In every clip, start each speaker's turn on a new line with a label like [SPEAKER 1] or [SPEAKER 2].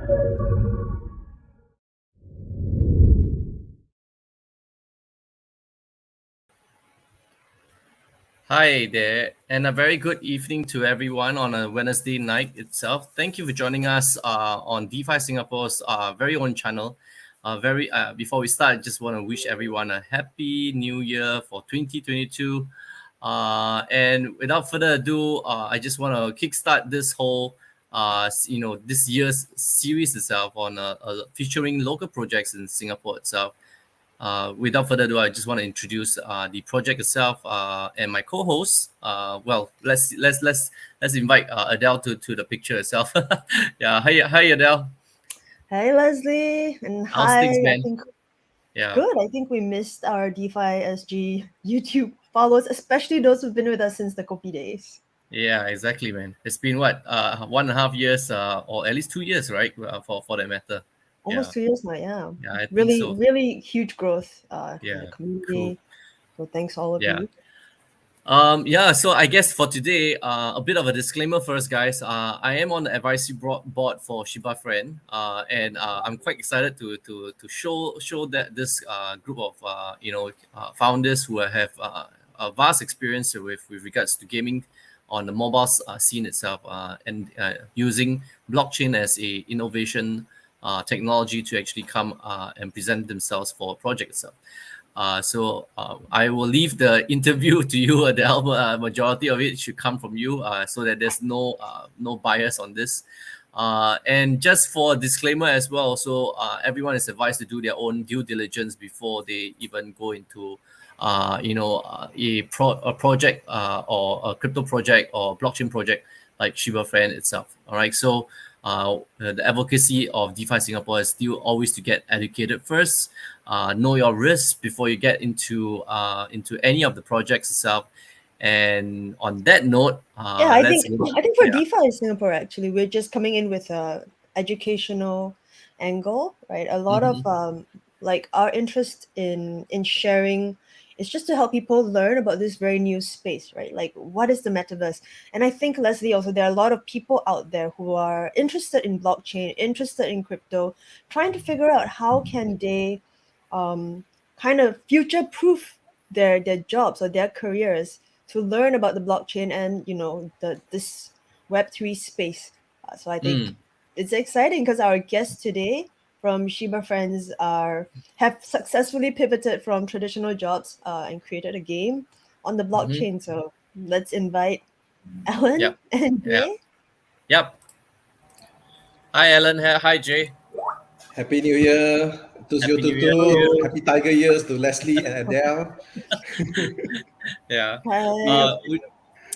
[SPEAKER 1] Hi there, and a very good evening to everyone on a Wednesday night itself. Thank you for joining us on DeFi Singapore's very own channel. Before we start, I just want to wish everyone a happy New Year for 2022. And without further ado, I just want to kickstart this whole, this year's series itself on featuring local projects in Singapore itself. Without further ado, I just want to introduce the project itself and my co-host. Let's invite Adele to the picture itself. Yeah, hi Adele.
[SPEAKER 2] Hey Leslie, and
[SPEAKER 1] How's
[SPEAKER 2] hi.
[SPEAKER 1] things,
[SPEAKER 2] I
[SPEAKER 1] man?
[SPEAKER 2] think
[SPEAKER 1] Yeah,
[SPEAKER 2] good. I think we missed our DeFi SG YouTube followers, especially those who've been with us since the Kopi days.
[SPEAKER 1] yeah, exactly, man. It's been what 1.5 years, or at least 2 years, right? For that matter. Yeah,
[SPEAKER 2] Almost 2 years now, yeah.
[SPEAKER 1] yeah, I think
[SPEAKER 2] Really,
[SPEAKER 1] so.
[SPEAKER 2] really huge growth in the
[SPEAKER 1] Yeah, cool.
[SPEAKER 2] community. So thanks all of
[SPEAKER 1] Yeah.
[SPEAKER 2] you.
[SPEAKER 1] Yeah, so I guess for today, a bit of a disclaimer first, guys. I am on the advisory board for Shibafriend, and I'm quite excited to show that this group of founders who have a vast experience with regards to gaming on the mobile scene itself, and using blockchain as a innovation technology to actually come and present themselves for a project itself. So I will leave the interview to you, Adele. Majority of it should come from you, so that there's no bias on this. And just for a disclaimer as well, so everyone is advised to do their own due diligence before they even go into, a project or a crypto project or blockchain project like Shibafriend itself. All right, so. The advocacy of DeFi Singapore is still always to get educated first, know your risks before you get into any of the projects itself. And on that note,
[SPEAKER 2] Yeah, I
[SPEAKER 1] let's
[SPEAKER 2] think
[SPEAKER 1] move.
[SPEAKER 2] I think for
[SPEAKER 1] Yeah.
[SPEAKER 2] DeFi in Singapore, actually, we're just coming in with a educational angle, right? A lot of
[SPEAKER 1] Mm-hmm.
[SPEAKER 2] like our interest in sharing is just to help people learn about this very new space, right? Like what is the metaverse? And I think Leslie also there are a lot of people out there who are interested in blockchain, interested in crypto, trying to figure out how can they kind of future proof their jobs or their careers to learn about the blockchain and this Web3 space. So I think
[SPEAKER 1] Mm.
[SPEAKER 2] it's exciting because our guests today from Shiba Friends have successfully pivoted from traditional jobs and created a game on the
[SPEAKER 1] Mm-hmm.
[SPEAKER 2] blockchain. So let's invite Alan
[SPEAKER 1] Yep.
[SPEAKER 2] and
[SPEAKER 1] Yeah.
[SPEAKER 2] Jay.
[SPEAKER 1] Yep. Hi, Alan. Hi, Jay.
[SPEAKER 3] Happy New Year
[SPEAKER 1] Happy New Year
[SPEAKER 3] 2022.
[SPEAKER 1] to you.
[SPEAKER 3] Happy Tiger Years to Leslie and Adele.
[SPEAKER 1] Yeah.
[SPEAKER 2] Hi.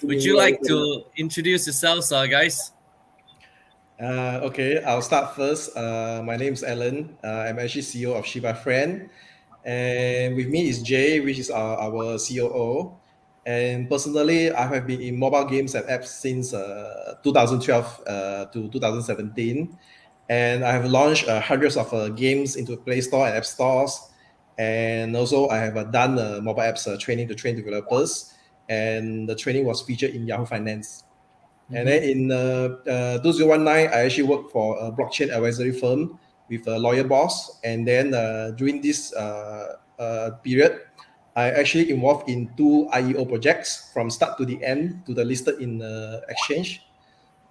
[SPEAKER 1] Would you like to introduce yourselves, guys?
[SPEAKER 3] Okay, I'll start first. My name is Alan. I'm actually CEO of Shibafriend. And with me is Jay, which is our COO. And personally, I have been in mobile games and apps since 2012 to 2017. And I have launched hundreds of games into Play Store and App Stores. And also, I have done mobile apps training to train developers. And the training was featured in Yahoo Finance. And then in 2019, I actually worked for a blockchain advisory firm with a lawyer boss. And then during this period, I actually involved in 2 IEO projects from start to the end to the listed in exchange.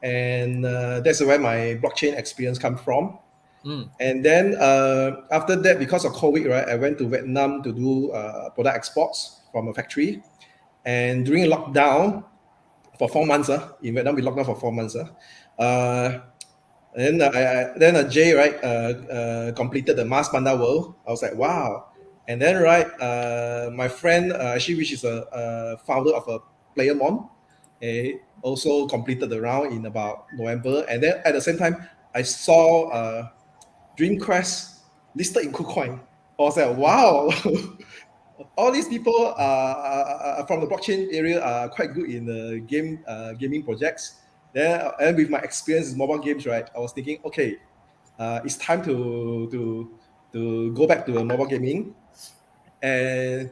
[SPEAKER 3] And that's where my blockchain experience come from.
[SPEAKER 1] Mm.
[SPEAKER 3] And then after that, because of COVID, right, I went to Vietnam to do product exports from a factory. And during lockdown, for 4 months, in Vietnam, we locked down for 4 months. Then Jay, right, completed the Mars Panda World. I was like, wow. And then, right, my friend, actually, which is a founder of a Player Mon, also completed the round in about November. And then at the same time, I saw Dream Quest listed in KuCoin. I was like, wow. All these people from the blockchain area are quite good in the gaming projects. Then, and with my experience in mobile games, right, I was thinking, okay, it's time to go back to mobile gaming. And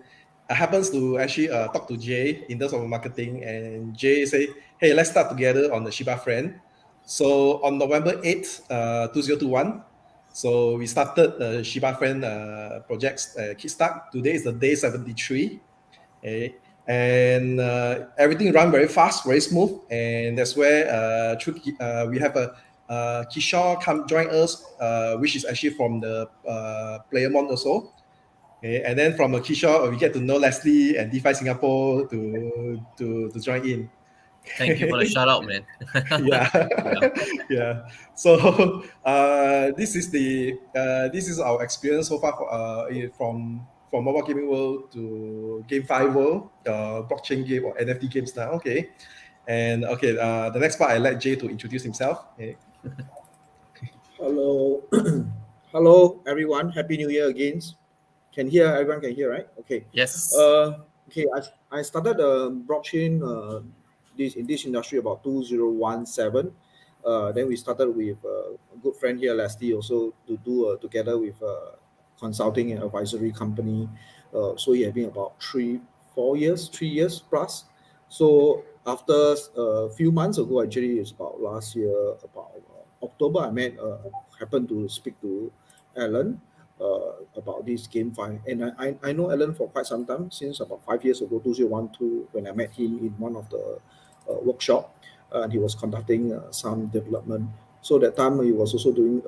[SPEAKER 3] I happens to actually talk to Jay in terms of marketing, and Jay say, "Hey, let's start together on the Shiba Friend." So on November 8th, 2021, so we started the Shibafriend project's kickstart. Today is the day 73. Okay. And everything run very fast, very smooth. And that's where we have a Kishore come join us, which is actually from the Playermont also. Okay. And then from Kishore, we get to know Leslie and DeFi Singapore to join in.
[SPEAKER 1] Thank you for the shout out, man.
[SPEAKER 3] Yeah.
[SPEAKER 1] Yeah.
[SPEAKER 3] Yeah. So this is our experience so far from mobile gaming world to GameFi world, blockchain game or NFT games now. Okay. And okay, the next part I let Jay to introduce himself. Okay.
[SPEAKER 4] Hello, hello everyone. Happy New Year again. Everyone can hear, right? Okay.
[SPEAKER 1] Yes.
[SPEAKER 4] Okay. I started blockchain in this industry about 2017. Then we started with a good friend here, Leslie, also to do together with a consulting and advisory company. So it has been about 3 years plus. So after a few months ago, actually, it's about last year, about October, happened to speak to Alan about this GameFi. And I know Alan for quite some time, since about 5 years ago, 2012, when I met him in one of the workshop, and he was conducting some development. So that time he was also doing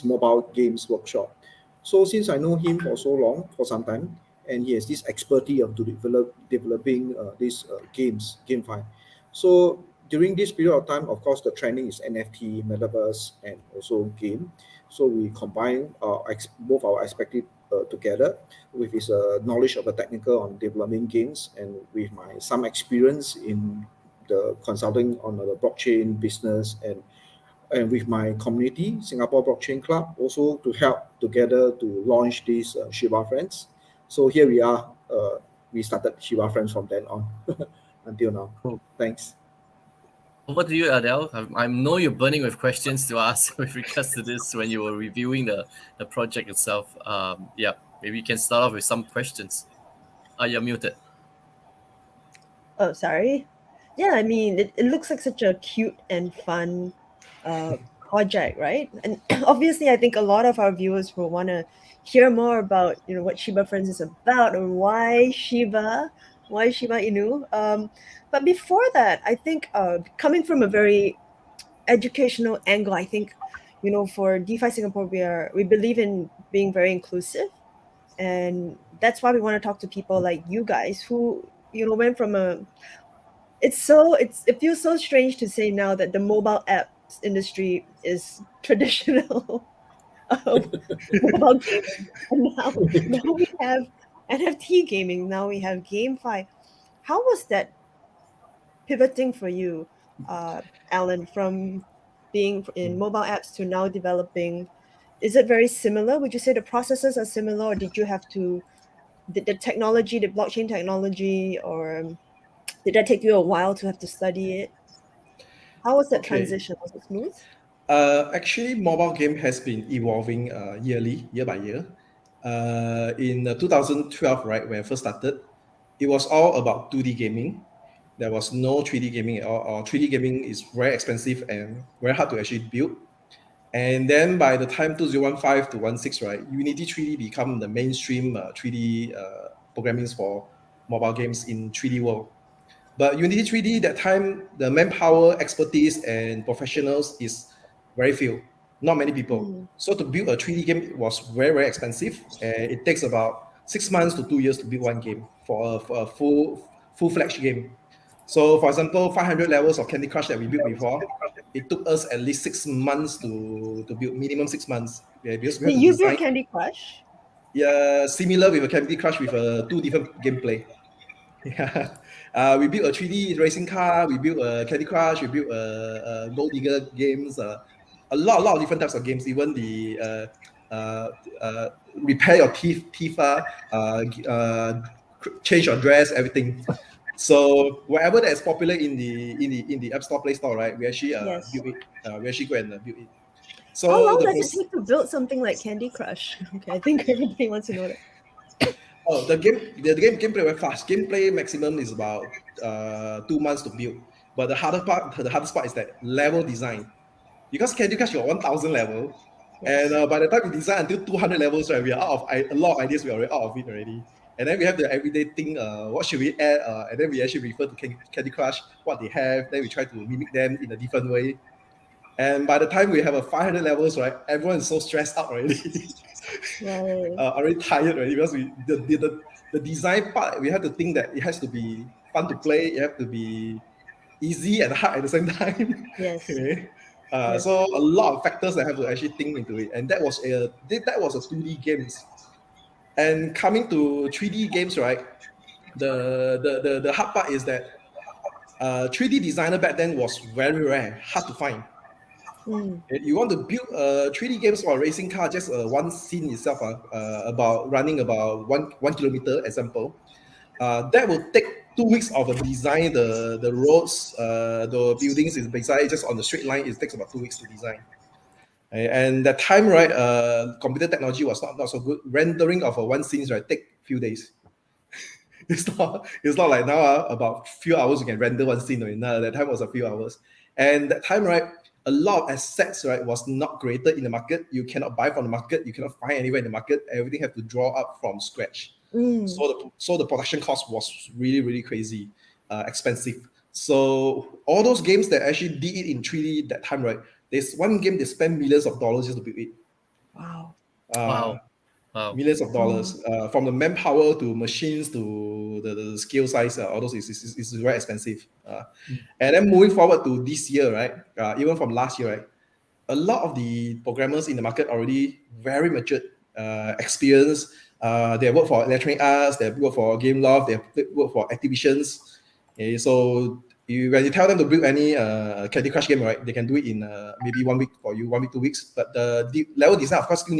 [SPEAKER 4] mobile games workshop. So since I know him for so long, for some time, and he has this expertise of developing these GameFi. So during this period of time, of course, the trending is NFT, metaverse, and also game. So we combine both our expertise together with his knowledge of the technical on developing games, and with my some experience in the consulting on the blockchain business, and with my community, Singapore Blockchain Club, also to help together to launch these Shibafriends. So here we are. We started Shibafriends from then on until now.
[SPEAKER 1] Cool.
[SPEAKER 4] Thanks.
[SPEAKER 1] Over to you, Adele. I know you're burning with questions to ask with regards to this when you were reviewing the project itself. Yeah, maybe you can start off with some questions. You're muted.
[SPEAKER 2] Oh, sorry. Yeah, I mean, it looks like such a cute and fun project, right? And obviously, I think a lot of our viewers will want to hear more about, what Shibafriends is about, or why Shiba Inu. But before that, I think coming from a very educational angle, I think, for DeFi Singapore, we believe in being very inclusive, and that's why we want to talk to people like you guys who went from a it feels so strange to say now that the mobile apps industry is traditional of mobile gaming, and now we have NFT gaming, now we have GameFi. How was that pivoting for you, Alan, from being in mobile apps to now developing? Is it very similar? Would you say the processes are similar, or did you have to the technology, the blockchain technology, or did that take you a while to have to study it? How was that
[SPEAKER 3] Okay.
[SPEAKER 2] transition? Was it smooth?
[SPEAKER 3] Actually, mobile game has been evolving year by year. In 2012, right, when I first started, it was all about 2D gaming. There was no 3D gaming at all. Or 3D gaming is very expensive and very hard to actually build. And then by the time 2015 to 16, right, Unity 3D become the mainstream 3D programming for mobile games in 3D world. But Unity 3D that time, the manpower, expertise, and professionals is very few, not many people.
[SPEAKER 2] Mm.
[SPEAKER 3] So to build a 3D game was very, very expensive. And it takes about 6 months to 2 years to build one game for a full-fledged game. So for example, 500 levels of Candy Crush that we built before, it took us at least 6 months to build, minimum 6 months. Yeah, because we have
[SPEAKER 2] Did
[SPEAKER 3] to
[SPEAKER 2] you build
[SPEAKER 3] design.
[SPEAKER 2] Candy Crush?
[SPEAKER 3] Yeah, similar with a Candy Crush with two different gameplay. Yeah, we built a 3D racing car. We built a Candy Crush. We built a Gold Digger games. A lot of different types of games. Even the repair your teeth, change your dress, everything. So whatever that is popular in the App Store, Play Store, right? We actually
[SPEAKER 2] Yes.
[SPEAKER 3] build it. We actually go and build it.
[SPEAKER 2] How
[SPEAKER 3] So
[SPEAKER 2] long
[SPEAKER 3] the
[SPEAKER 2] does it
[SPEAKER 3] process.
[SPEAKER 2] take to build something like Candy Crush? Okay, I think everybody wants to know that.
[SPEAKER 3] Oh, the gameplay very fast. Gameplay maximum is about 2 months to build. But the hardest part is that level design. because Candy Crush got 1,000 level,
[SPEAKER 2] Yes.
[SPEAKER 3] and by the time we design until 200 levels, right, we are out of a lot of ideas. We are already out of it already. And then we have the everyday thing. What should we add? And then we actually refer to Candy Crush, what they have. Then we try to mimic them in a different way. And by the time we have a 500 levels, right, everyone is so stressed out already,
[SPEAKER 2] Right.
[SPEAKER 3] already tired already, because the design part, we have to think that it has to be fun to play. It have to be easy and hard at the same time.
[SPEAKER 2] Yes.
[SPEAKER 3] Okay.
[SPEAKER 2] Yes.
[SPEAKER 3] So a lot of factors that have to actually think into it, and that was a 2D games. And coming to 3D games, right? The hard part is that 3D designer back then was very rare, hard to find.
[SPEAKER 2] Mm.
[SPEAKER 3] You want to build 3D games for a racing car, just one scene itself, about running about one kilometer, example. That will take 2 weeks of a design. The roads, the buildings is basically just on the straight line. It takes about 2 weeks to design. And that time, right, computer technology was not so good. Rendering of one scenes, right, take few days. It's not like now, about few hours you can render one scene. Right? No, that time was a few hours. And that time, right, a lot of assets, right, was not created in the market. You cannot buy from the market. You cannot find anywhere in the market. Everything have to draw up from scratch.
[SPEAKER 2] Mm.
[SPEAKER 3] So the production cost was really, really crazy, expensive. So all those games that actually did it in 3D that time, right? There's one game they spent millions of dollars just to build it.
[SPEAKER 2] Wow.
[SPEAKER 1] Wow. Wow.
[SPEAKER 3] Millions of dollars, from the manpower to machines to the scale size, all those is very expensive. And then moving forward to this year, right? Even from last year, right? A lot of the programmers in the market already very matured, experienced. They work for Electronic Arts, they work for Game Loft, they work for Activisions. Okay, so when you tell them to build any Candy Crush game, right, they can do it in maybe 1 week for you, 1 week, 2 weeks. But the level design, of course, still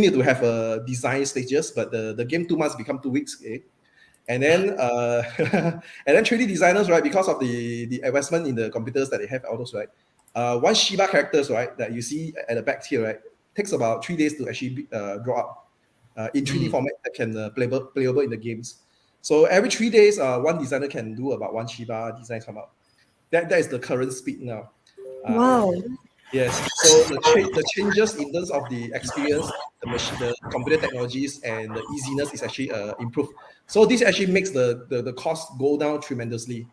[SPEAKER 3] need to have a design stages. But the game 2 months become 2 weeks. Okay? And then and then 3D designers, right, because of the investment in the computers that they have, all those, right, one Shiba characters, right, that you see at the back here, right, takes about 3 days to actually draw up in 3D format that can playable in the games. So every 3 days, one designer can do about one Shiba design come out. That is the current speed now.
[SPEAKER 2] Wow.
[SPEAKER 3] Yes. So the changes in terms of the experience, the computer technologies, and the easiness is actually improved. So this actually makes the cost go down tremendously.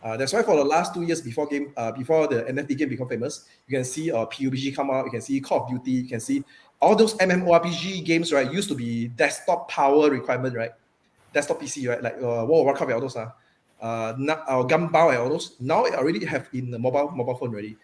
[SPEAKER 3] That's why for the last 2 years before the NFT game become famous, you can see PUBG come out, you can see Call of Duty, you can see all those MMORPG games, right, used to be desktop power requirement, right? Desktop PC, right? Like World of Warcraft and all those, Gunbound and all those. Now it already have in the mobile phone already.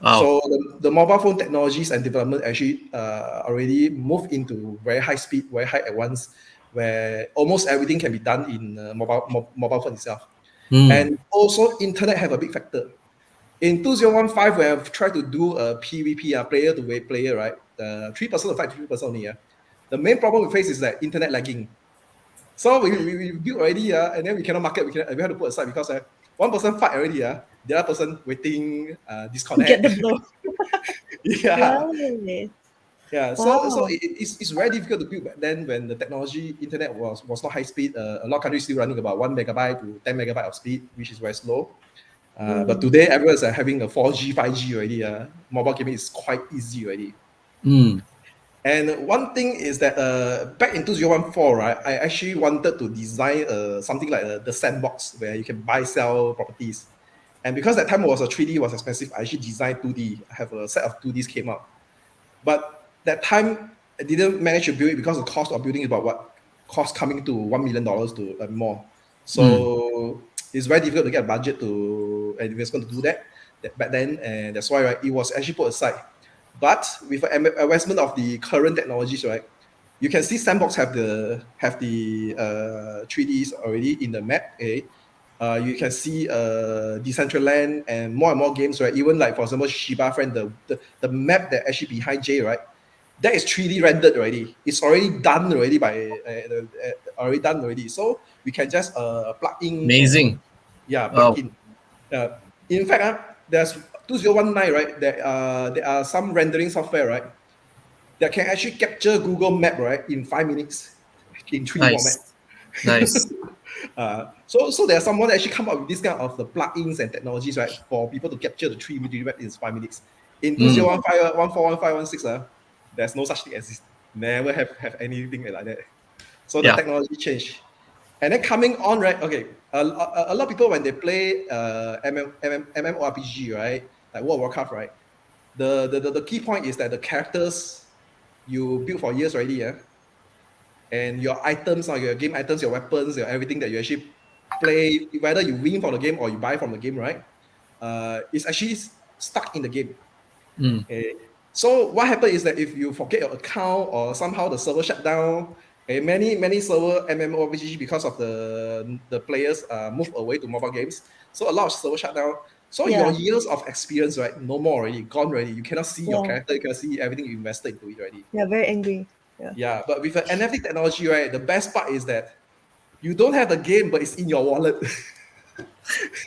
[SPEAKER 1] Wow.
[SPEAKER 3] So the mobile phone technologies and development actually already moved into very high speed, very high advance, where almost everything can be done in mobile phone itself. And also internet have a big factor. In 2015, we have tried to do a PvP, player to player, right? 3% to fight 3% only. The main problem we face is that internet lagging. So we build already, and then we cannot market. We have to put aside because one person fight already, the other person waiting, disconnect.
[SPEAKER 2] Get the blow.
[SPEAKER 3] Yeah.
[SPEAKER 2] Right.
[SPEAKER 3] Yeah,
[SPEAKER 2] Wow.
[SPEAKER 3] so it's very difficult to build back then when the technology internet was not high speed. A lot of countries still running about 1 megabyte to 10 megabyte of speed, which is very slow. But today everyone's having a 4G, 5G already. Mobile gaming is quite easy already. And one thing is that back in 2014, right, I actually wanted to design something like the sandbox where you can buy, sell properties. And because that time was a 3D was expensive, I actually designed 2D. I have a set of 2Ds came out. But that time I didn't manage to build it because the cost of building is about what cost coming to $1 million to more. So it's very difficult to get a budget to an investment to do that back then, and that's why, right, it was actually put aside. But with the investment of the current technologies, right, you can see Sandbox have the 3Ds already in the map. You can see Decentraland and more games, right? Even like, for example, Shibafriend, the map that actually behind J, right? That is 3D rendered already. It's already done already So we can just plug in.
[SPEAKER 1] Amazing.
[SPEAKER 3] Plug in. In fact, there's 2019, right? There are some rendering software, right, that can actually capture Google Map, right, in 5 minutes in 3D format.
[SPEAKER 1] Nice.
[SPEAKER 3] So there's someone that actually come up with this kind of the plugins and technologies, right, for people to capture the 3D map in 5 minutes. In 2015, 141516, there's no such thing exist. Never have anything like that. So the
[SPEAKER 1] Yeah.
[SPEAKER 3] technology changed. And then coming on, right? Okay, a lot of people when they play MMORPG, right, like World of Warcraft, right, the key point is that the characters you build for years already, yeah, and your items, or your game items, your weapons, your everything that you actually play, whether you win from the game or you buy from the game, right, it's actually stuck in the game.
[SPEAKER 1] Mm.
[SPEAKER 3] Okay. So what happened is that if you forget your account or somehow the server shut down, many server MMORPG because of the players move away to mobile games. So a lot of server shut down. So your
[SPEAKER 2] Yeah.
[SPEAKER 3] years of experience, right, no more already, gone already. You cannot see your
[SPEAKER 2] Yeah.
[SPEAKER 3] character, you cannot see everything you invested into it already.
[SPEAKER 2] Yeah. Very angry. Yeah.
[SPEAKER 3] Yeah, but with the NFT technology, right, the best part is that you don't have the game, but it's in your wallet.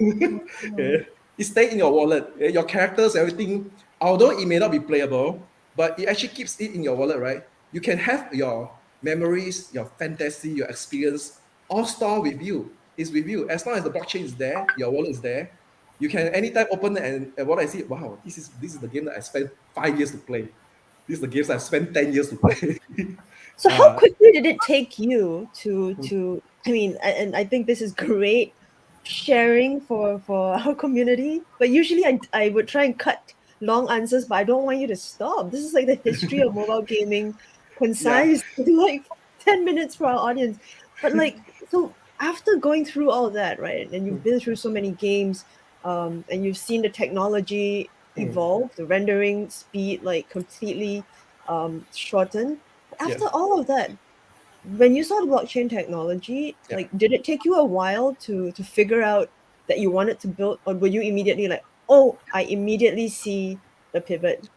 [SPEAKER 3] Yeah. It stays in your wallet. Yeah, your characters, everything, although it may not be playable, but it actually keeps it in your wallet, right? You can have your memories, your fantasy, your experience all stored with you. It's with you. As long as the blockchain is there, your wallet is there. You can anytime open it and what I see, wow, this is the game that I spent 5 years to play. This is the games I've spent 10 years to play.
[SPEAKER 2] So how
[SPEAKER 3] uh,
[SPEAKER 2] quickly did it take you to? I mean, and I think this is great sharing for our community. But usually I would try and cut long answers, but I don't want you to stop. This is like the history of mobile gaming,
[SPEAKER 3] yeah.
[SPEAKER 2] concise, like 10 minutes for our audience. But like, so after going through all that, right, and you've been through so many games, and you've seen the technology evolve, the rendering speed like completely shorten. After
[SPEAKER 3] Yes.
[SPEAKER 2] all of that, when you saw the blockchain technology,
[SPEAKER 3] Yeah.
[SPEAKER 2] like, did it take you a while to figure out that you wanted to build, or were you immediately like, oh, I immediately see the pivot,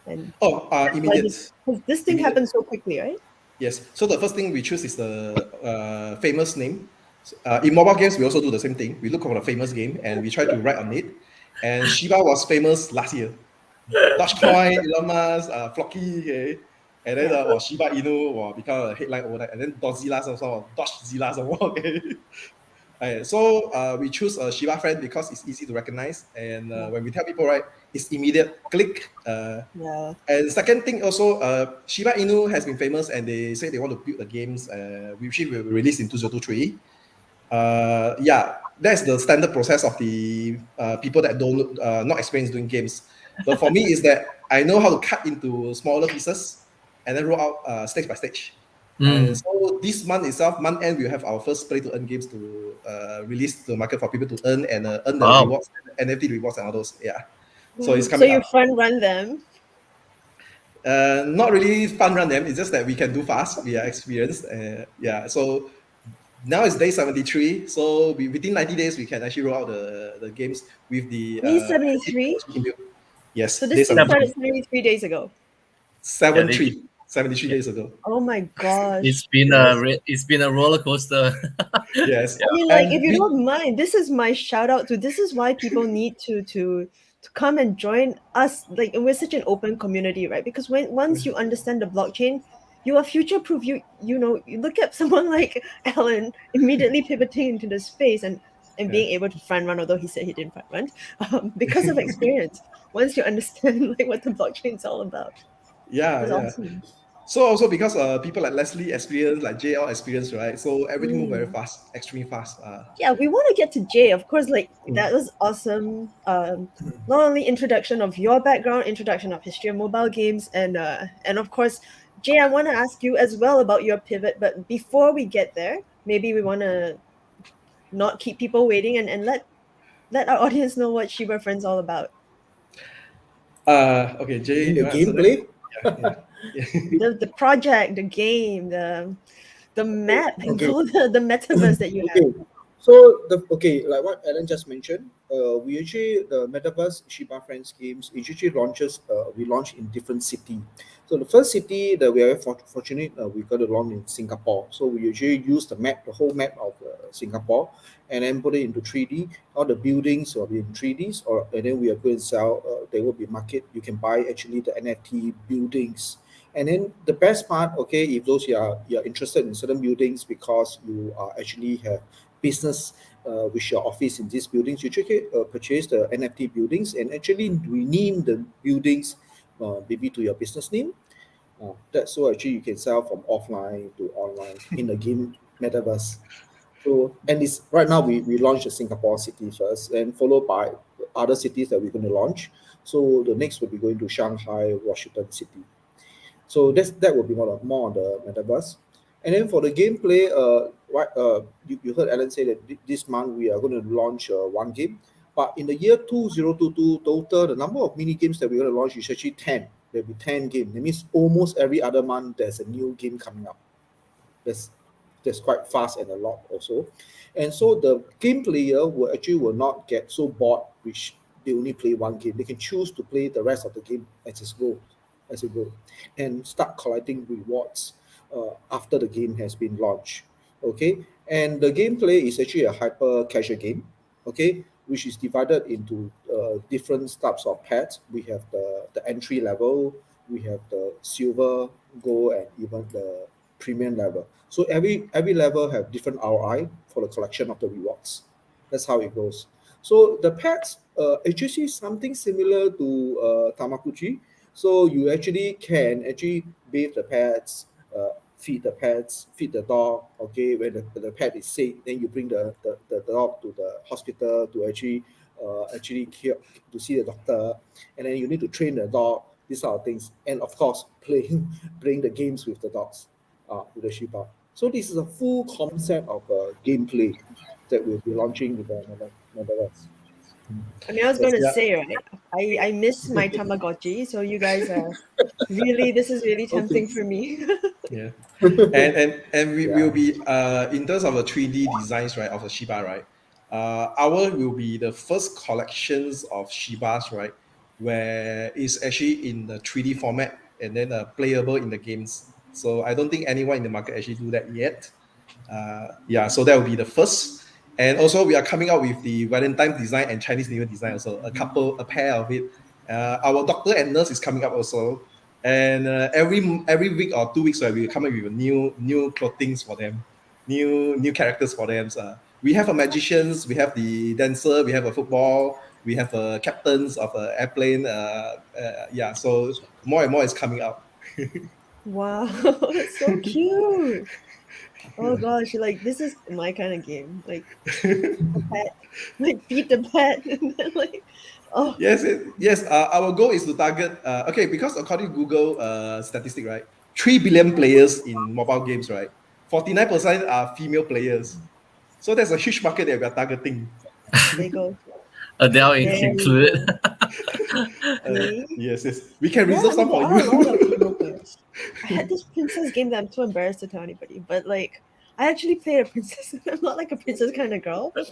[SPEAKER 2] and
[SPEAKER 3] Oh,
[SPEAKER 2] that's why
[SPEAKER 3] immediate.
[SPEAKER 2] 'cause this thing
[SPEAKER 3] Immediate.
[SPEAKER 2] happened so quickly, right?
[SPEAKER 3] Yes. So the first thing we choose is the famous name. In mobile games, we also do the same thing. We look for the famous game and we try to write on it. And Shiba was famous last year. Dogecoin, Elon Musk, Flocky, okay? And then
[SPEAKER 2] Yeah.
[SPEAKER 3] Shiba Inu become a headline overnight. And then Dogezilla's also, Dogezilla's also, okay? So we choose Shibafriend because it's easy to recognize. And
[SPEAKER 2] Yeah.
[SPEAKER 3] when we tell people, right, it's immediate click.
[SPEAKER 2] Yeah.
[SPEAKER 3] And second thing also, Shiba Inu has been famous and they say they want to build the games, which will be released in 2023. Yeah, that's the standard process of the people that don't not experienced doing games. But for me, is that I know how to cut into smaller pieces and then roll out stage by stage. And
[SPEAKER 1] Mm.
[SPEAKER 3] so this month itself, month end, we'll have our first play to earn games to release to the market for people to earn and earn the
[SPEAKER 1] Wow.
[SPEAKER 3] rewards, NFT rewards and all those. Yeah. So it's
[SPEAKER 2] Wow. So
[SPEAKER 3] coming
[SPEAKER 2] you
[SPEAKER 3] up.
[SPEAKER 2] front run them.
[SPEAKER 3] Not really fun run them. It's just that we can do fast. We are experienced. Yeah. So now it's day 73. So within 90 days, we can actually roll out the games with the
[SPEAKER 2] Day 73.
[SPEAKER 3] inbuilt. Yes,
[SPEAKER 2] So
[SPEAKER 3] day
[SPEAKER 2] this thing started
[SPEAKER 3] 73.
[SPEAKER 2] 73 days ago.
[SPEAKER 1] Yeah, they,
[SPEAKER 3] 73
[SPEAKER 1] yeah.
[SPEAKER 3] days ago.
[SPEAKER 2] Oh my gosh.
[SPEAKER 1] It's been a roller coaster.
[SPEAKER 3] Yes.
[SPEAKER 2] I mean, like, if
[SPEAKER 3] And
[SPEAKER 2] you
[SPEAKER 3] we,
[SPEAKER 2] don't mind, this is my shout out to. This is why people need to come and join us. Like, and we're such an open community, right? Because once you understand the blockchain, you are future proof. You look at someone like Alan immediately pivoting into the space and
[SPEAKER 3] yeah,
[SPEAKER 2] being able to front run, although he said he didn't front run, because of experience. Once you understand like what the blockchain is all about,
[SPEAKER 3] yeah,
[SPEAKER 2] that's
[SPEAKER 3] yeah.
[SPEAKER 2] awesome.
[SPEAKER 3] So also because people like Leslie experience, like JL experience, right? So everything move very
[SPEAKER 2] Mm.
[SPEAKER 3] fast, extremely fast.
[SPEAKER 2] Yeah, we want to get to Jay. Of course, like
[SPEAKER 3] Mm.
[SPEAKER 2] that was awesome. Not only introduction of your background, introduction of history of mobile games, and of course, Jay, I want to ask you as well about your pivot. But before we get there, maybe we want to not keep people waiting and let our audience know what Shiba Friends all about.
[SPEAKER 3] Okay,
[SPEAKER 4] You
[SPEAKER 3] Jay,
[SPEAKER 4] mean
[SPEAKER 3] you
[SPEAKER 4] the
[SPEAKER 3] want to answer that?
[SPEAKER 4] gameplay?
[SPEAKER 3] Yeah, yeah.
[SPEAKER 2] The project, the game, the map, and
[SPEAKER 4] Okay.
[SPEAKER 2] all the metaverse that you have.
[SPEAKER 4] Okay. So like what Alan just mentioned, we usually the metaverse Shiba Friends games it usually launches. We launch in different city. So the first city that we are fortunate we got to launch in Singapore. So we usually use the whole map of Singapore, and then put it into 3D. All the buildings will be in 3Ds, or and then we are going to sell. There will be market. You can buy actually the NFT buildings. And then the best part, okay, if those you're interested in certain buildings because you are actually have business with your office in these buildings, you actually purchase the NFT buildings and actually rename the buildings maybe to your business name. That's so actually you can sell from offline to online in the game metaverse. So and it's right now we launched the Singapore city first and followed by other cities that we're going to launch. So the next will be going to Shanghai, Washington City. So that will be more on the metaverse. And then for the gameplay, you heard Alan say that this month we are going to launch one game. But in the year 2022 total, the number of mini games that we're going to launch is actually 10. There'll be 10 games. That means almost every other month there's a new game coming up. That's that's quite fast and a lot also. And so the game player will not get so bored, which they only play one game. They can choose to play the rest of the game as it go, and start collecting rewards after the game has been launched. Okay, and the gameplay is actually a hyper casual game. Okay, which is divided into different types of pets. We have the entry level, we have the silver, gold, and even the premium level. So every level have different ROI for the collection of the rewards. That's how it goes. So the pets actually something similar to Tamaguchi. So you actually can actually bathe the pets, feed the pets, feed the dog. Okay, when the pet is sick, then you bring the dog to the hospital to actually cure, to see the doctor, and then you need to train the dog. These are things, and of course playing playing the games with the dogs, with the Shiba. So this is a full concept of gameplay that we'll be launching with the Metaverse.
[SPEAKER 2] I mean, I was
[SPEAKER 3] Yes,
[SPEAKER 2] gonna
[SPEAKER 3] yeah.
[SPEAKER 2] say, right? I miss my Tamagotchi, so you guys are really, this is really
[SPEAKER 4] Okay.
[SPEAKER 2] tempting for me.
[SPEAKER 3] Yeah. And we
[SPEAKER 4] Yeah.
[SPEAKER 3] will be in terms of the 3D designs, right, of the Shiba, right? Our will be the first collections of Shibas, right, where it's actually in the 3D format and then playable in the games. So I don't think anyone in the market actually do that yet. Yeah, so that will be the first. And also, we are coming out with the Valentine design and Chinese New Year design also, a pair of it. Our doctor and nurse is coming up also, and every week or 2 weeks, right, we come up with a new clothings for them, new characters for them. We have a magicians, we have the dancer, we have a football, we have captains of an airplane. Yeah, so more and more is coming out.
[SPEAKER 2] Wow, that's so cute. Oh gosh, like this is my kind of game. Like a pet, like feed the pet, and then like, oh,
[SPEAKER 3] Yes. Our goal is to target. Okay, because according to Google statistic, right, 3 billion players in mobile games, right. 49% are female players. So there's a huge market that we are targeting.
[SPEAKER 2] there you go.
[SPEAKER 1] Adele
[SPEAKER 2] There you
[SPEAKER 1] included.
[SPEAKER 2] go. See?
[SPEAKER 3] Yes. We can
[SPEAKER 2] Yeah,
[SPEAKER 3] reserve
[SPEAKER 2] I mean
[SPEAKER 3] some
[SPEAKER 2] there
[SPEAKER 3] for
[SPEAKER 2] are
[SPEAKER 3] you.
[SPEAKER 2] a lot of female players. I had this princess game that I'm too embarrassed to tell anybody, but like I actually played a princess. I'm not like a princess kind of girl, but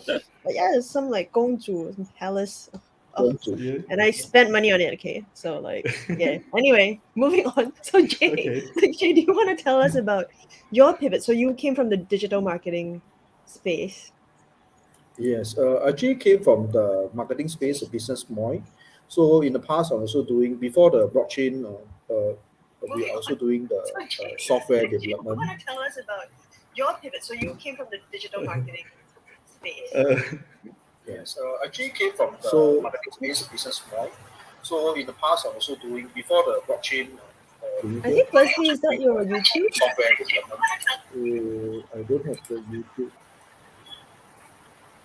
[SPEAKER 2] yeah, there's some like 公主, some palace. Oh,
[SPEAKER 4] Going to.
[SPEAKER 3] Yeah.
[SPEAKER 2] and I spent money on it. Okay, so like yeah. Anyway, moving on. So Jay,
[SPEAKER 3] Okay.
[SPEAKER 2] like Jay, do you want to tell us about your pivot? So you came from the digital marketing space.
[SPEAKER 4] Yes, actually came from the marketing space, a business moi. So in the past, I was also doing before the blockchain. We are also doing the
[SPEAKER 2] So Jay,
[SPEAKER 4] software
[SPEAKER 2] like, Jay, do you
[SPEAKER 4] development.
[SPEAKER 2] want to tell us about your pivot? So you came from the digital marketing space.
[SPEAKER 3] Uh,
[SPEAKER 4] Yes, actually came from the marketing space, a business moi. So in the past, I was also doing before the blockchain.
[SPEAKER 2] I think Leslie, is that your YouTube?
[SPEAKER 4] Software development. I don't have the YouTube.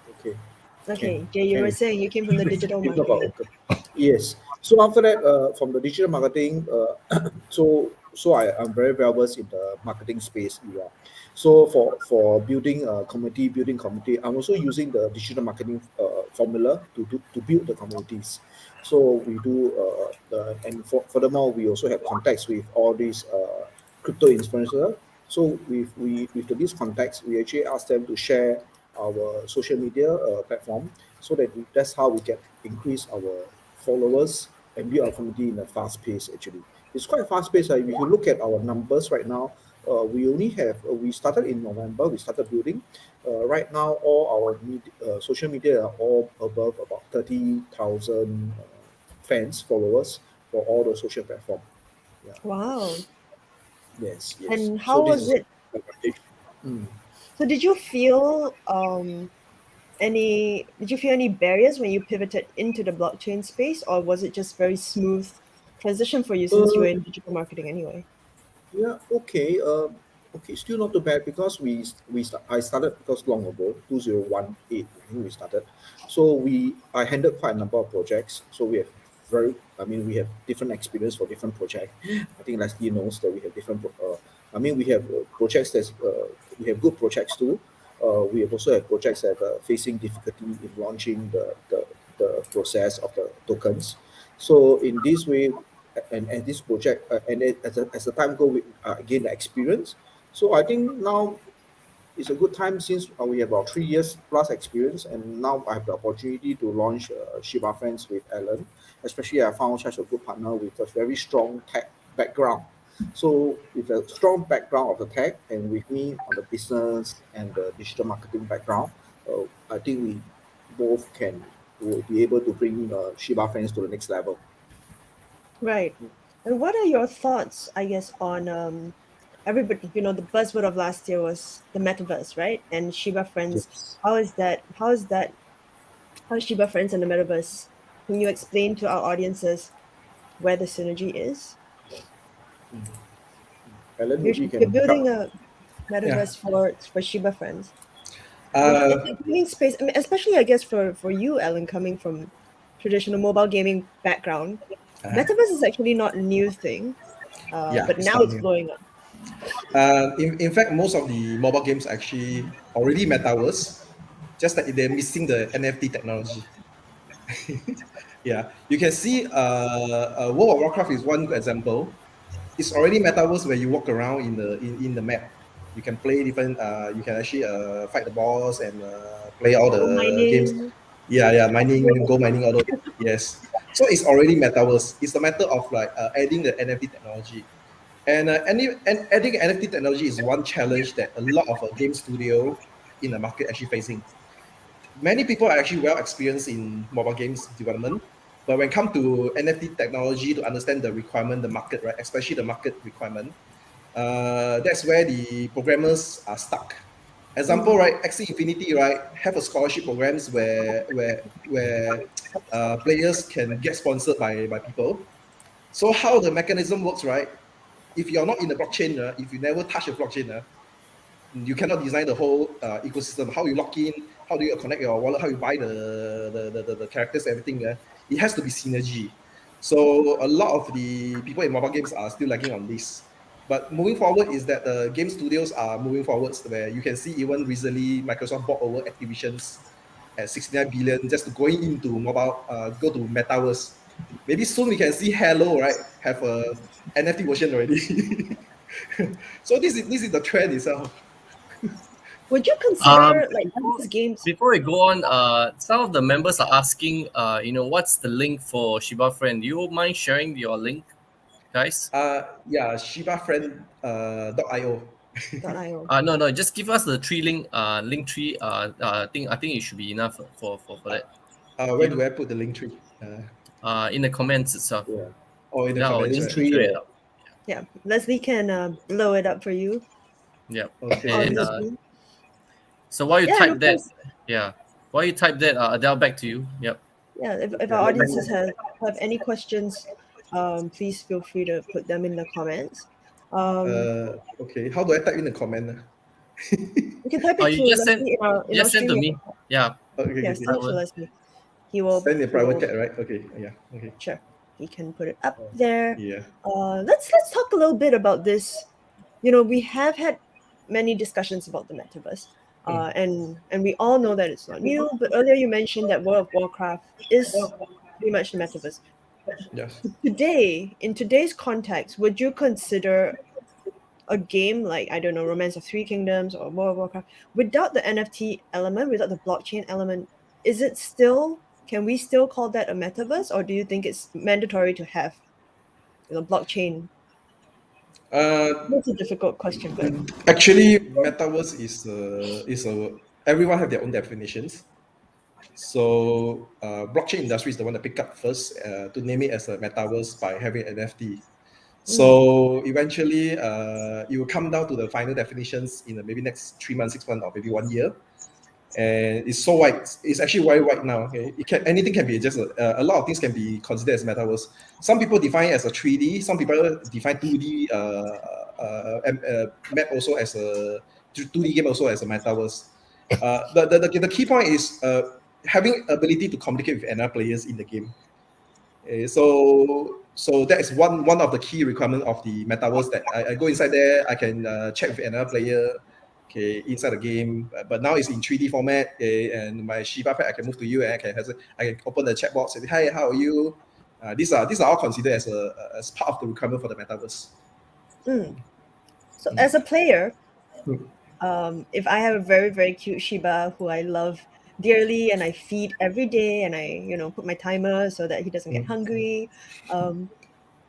[SPEAKER 4] Okay,
[SPEAKER 2] Okay, Jay, you were saying you came from the digital
[SPEAKER 4] It's about
[SPEAKER 2] marketing.
[SPEAKER 4] open. Yes. So after that, from the digital marketing, I'm very well versed in the marketing space era. So for building a community, I'm also using the digital marketing formula to build the communities. So we do, and furthermore, we also have contacts with all these crypto influencers. So with these contacts, we actually ask them to share our social media platform so that that's how we get increase our followers and build our community in a fast pace. Actually, it's quite fast pace. If you look at our numbers right now, we only have we started in November. We started building. Right now, all our social media are all above about 30,000 fans followers for all the social platform. Yeah.
[SPEAKER 2] Wow.
[SPEAKER 4] Yes.
[SPEAKER 2] And
[SPEAKER 4] So
[SPEAKER 2] how
[SPEAKER 4] this
[SPEAKER 2] was
[SPEAKER 4] is
[SPEAKER 2] it?
[SPEAKER 4] advantage. Mm.
[SPEAKER 2] So did you feel any barriers when you pivoted into the blockchain space, or was it just very smooth transition for you since you
[SPEAKER 4] Uh,
[SPEAKER 2] were in digital marketing anyway?
[SPEAKER 4] Yeah, okay. Okay, still not too bad because I started because long ago, 2018, I think we started. So I handled quite a number of projects. So we have we have different experience for different projects. I think Leslie knows that we have we have projects we have good projects too. We have also have projects that are facing difficulty in launching the process of the tokens. So in this way, and this project as the time go, we gain the experience. So I think now it's a good time since we have about 3 years plus experience, and now I have the opportunity to launch Shiba Friends with Alan. Especially, I found such a good partner with a very strong tech background. So with a strong background of the tech, and with me on the business and the digital marketing background, I think we both will be able to bring Shiba Friends to the next level.
[SPEAKER 2] Right. And what are your thoughts, I guess, on everybody, the buzzword of last year was the metaverse, right? And Shiba Friends.
[SPEAKER 4] Yes.
[SPEAKER 2] How is Shiba Friends and the metaverse? Can you explain to our audiences where the synergy is?
[SPEAKER 4] Alan,
[SPEAKER 2] You're,
[SPEAKER 4] maybe you
[SPEAKER 2] you're
[SPEAKER 4] can
[SPEAKER 2] building
[SPEAKER 4] help.
[SPEAKER 2] a
[SPEAKER 3] Yeah.
[SPEAKER 2] metaverse for Shiba Friends. In
[SPEAKER 3] Uh,
[SPEAKER 2] the gaming space, I mean, especially I guess for you, Ellen, coming from traditional mobile gaming background,
[SPEAKER 3] uh,
[SPEAKER 2] metaverse is actually not a new thing,
[SPEAKER 3] yeah,
[SPEAKER 2] but
[SPEAKER 3] it's
[SPEAKER 2] now
[SPEAKER 3] not
[SPEAKER 2] it's
[SPEAKER 3] new.
[SPEAKER 2] blowing up.
[SPEAKER 3] In fact, most of the mobile games are actually already metaverse, just that they're missing the NFT technology. Yeah, you can see World of Warcraft is one good example. It's already metaverse where you walk around in the map. You can play different. You can actually fight the boss and play all
[SPEAKER 2] Go
[SPEAKER 3] the games.
[SPEAKER 2] mining.
[SPEAKER 3] Yeah, yeah, mining, go mining, all those. Yes. So it's already metaverse. It's a matter of like adding the NFT technology. And adding NFT technology is one challenge that a lot of game studio in the market actually facing. Many people are actually well experienced in mobile games development, but when it comes to NFT technology to understand the requirement, the market, right, especially the market requirement, that's where the programmers are stuck. Example,
[SPEAKER 2] Mm.
[SPEAKER 3] right, Axie Infinity, right, have a scholarship programs where players can get sponsored by people. So how the mechanism works, right? If you're not in the blockchain, if you never touch the blockchain, you cannot design the whole ecosystem. How you lock in, how do you connect your wallet, how you buy the characters, everything. It has to be synergy. So a lot of the people in mobile games are still lagging on this. But moving forward is that the game studios are moving forwards where you can see even recently Microsoft bought over Activision's at 69 billion just to going into mobile, go to metaverse. Maybe soon we can see Halo, right? Have a NFT version already. So this is the trend itself.
[SPEAKER 2] Would you consider like
[SPEAKER 1] Before
[SPEAKER 2] these games?
[SPEAKER 1] before we go on, some of the members are asking, what's the link for Shiba Friend? Do you mind sharing your link, guys?
[SPEAKER 3] Yeah, Shibafriend .io.
[SPEAKER 2] .io.
[SPEAKER 1] No, no, just give us the link tree. I think it should be enough for that.
[SPEAKER 3] Where
[SPEAKER 1] Give
[SPEAKER 3] do I put the link tree?
[SPEAKER 1] in the comments itself.
[SPEAKER 4] Yeah.
[SPEAKER 3] Oh, in the
[SPEAKER 1] Then I'll
[SPEAKER 3] comments,
[SPEAKER 1] just
[SPEAKER 3] right?
[SPEAKER 4] Linktree,
[SPEAKER 1] share it out.
[SPEAKER 2] Yeah, Leslie can blow it up for you
[SPEAKER 1] Yep.
[SPEAKER 3] Okay.
[SPEAKER 2] on
[SPEAKER 1] And
[SPEAKER 2] the screen.
[SPEAKER 1] so while you
[SPEAKER 2] Yeah, and
[SPEAKER 1] type
[SPEAKER 2] of
[SPEAKER 1] that,
[SPEAKER 2] course,
[SPEAKER 1] yeah, while you type that, Adele, back to you. Yep.
[SPEAKER 2] yeah. If
[SPEAKER 3] Yeah,
[SPEAKER 2] our
[SPEAKER 3] let me.
[SPEAKER 2] audiences have any questions, please feel free to put them in the comments. Um,
[SPEAKER 3] Okay. How do I type in the comment?
[SPEAKER 2] you can type it
[SPEAKER 1] You
[SPEAKER 2] to
[SPEAKER 1] just send
[SPEAKER 2] Leslie in our
[SPEAKER 1] just send
[SPEAKER 2] stream.
[SPEAKER 1] to me. Yeah.
[SPEAKER 3] Okay, okay,
[SPEAKER 2] Yeah,
[SPEAKER 3] okay.
[SPEAKER 2] send
[SPEAKER 1] I
[SPEAKER 2] it to
[SPEAKER 1] will.
[SPEAKER 2] Leslie. He will.
[SPEAKER 3] Send in
[SPEAKER 2] He
[SPEAKER 3] private
[SPEAKER 2] will.
[SPEAKER 3] chat, right? Okay. Yeah. Okay.
[SPEAKER 2] Sure, he can put it up there.
[SPEAKER 3] Yeah.
[SPEAKER 2] Let's talk a little bit about this. We have had many discussions about the metaverse,
[SPEAKER 3] Mm.
[SPEAKER 2] and we all know that it's not new. But earlier you mentioned that World of Warcraft is pretty much the metaverse.
[SPEAKER 3] Yes.
[SPEAKER 2] Today, in today's context, would you consider a game like, I don't know, Romance of Three Kingdoms or World of Warcraft without the NFT element, without the blockchain element? Is it still? Can we still call that a metaverse, or do you think it's mandatory to have blockchain?
[SPEAKER 3] Uh,
[SPEAKER 2] That's a difficult question, but
[SPEAKER 3] Actually, metaverse is a everyone have their own definitions. So, blockchain industry is the one that picked up first to name it as a metaverse by having NFT. So eventually, it will come down to the final definitions in maybe next 3 months, 6 months, or maybe 1 year. And it's so wide. It's actually very wide now. Okay, anything can be just a lot of things can be considered as metaverse. Some people define it as a 3D. Some people define 2D map also as a 2D game also as a metaverse. The key point is having ability to communicate with another players in the game. So that is one of the key requirements of the metaverse, that I go inside there, I can chat with another player, okay, inside the game. But now it's in 3D format, okay, and my Shibafriend, I can move to you and I can open the chat box and say, hi, how are you? These are all considered as part of the requirement for the metaverse.
[SPEAKER 2] So as a player,
[SPEAKER 3] Mm.
[SPEAKER 2] if I have a very, very cute Shiba who I love dearly and I feed every day and I, put my timer so that he doesn't get hungry,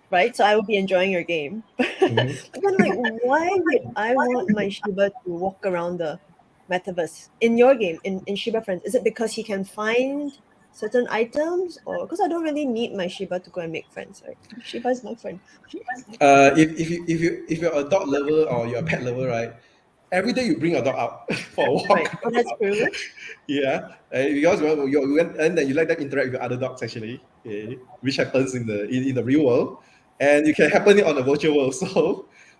[SPEAKER 2] right? So I will be enjoying your game.
[SPEAKER 3] Mhm.
[SPEAKER 2] But then, like, why would I want my Shiba to walk around the metaverse in your game, in Shibafriend? Is it because he can find certain items, or because I don't really need my Shiba to go and make friends, right? Shiba is my friend.
[SPEAKER 3] If you're a dog lover or you're a pet lover, right? Every day you bring your dog out for a walk.
[SPEAKER 2] Right. Oh, that's true.
[SPEAKER 3] Yeah, because you went, and then you let them interact with other dogs actually, okay, which happens in the real world, and you can happen it on the virtual world.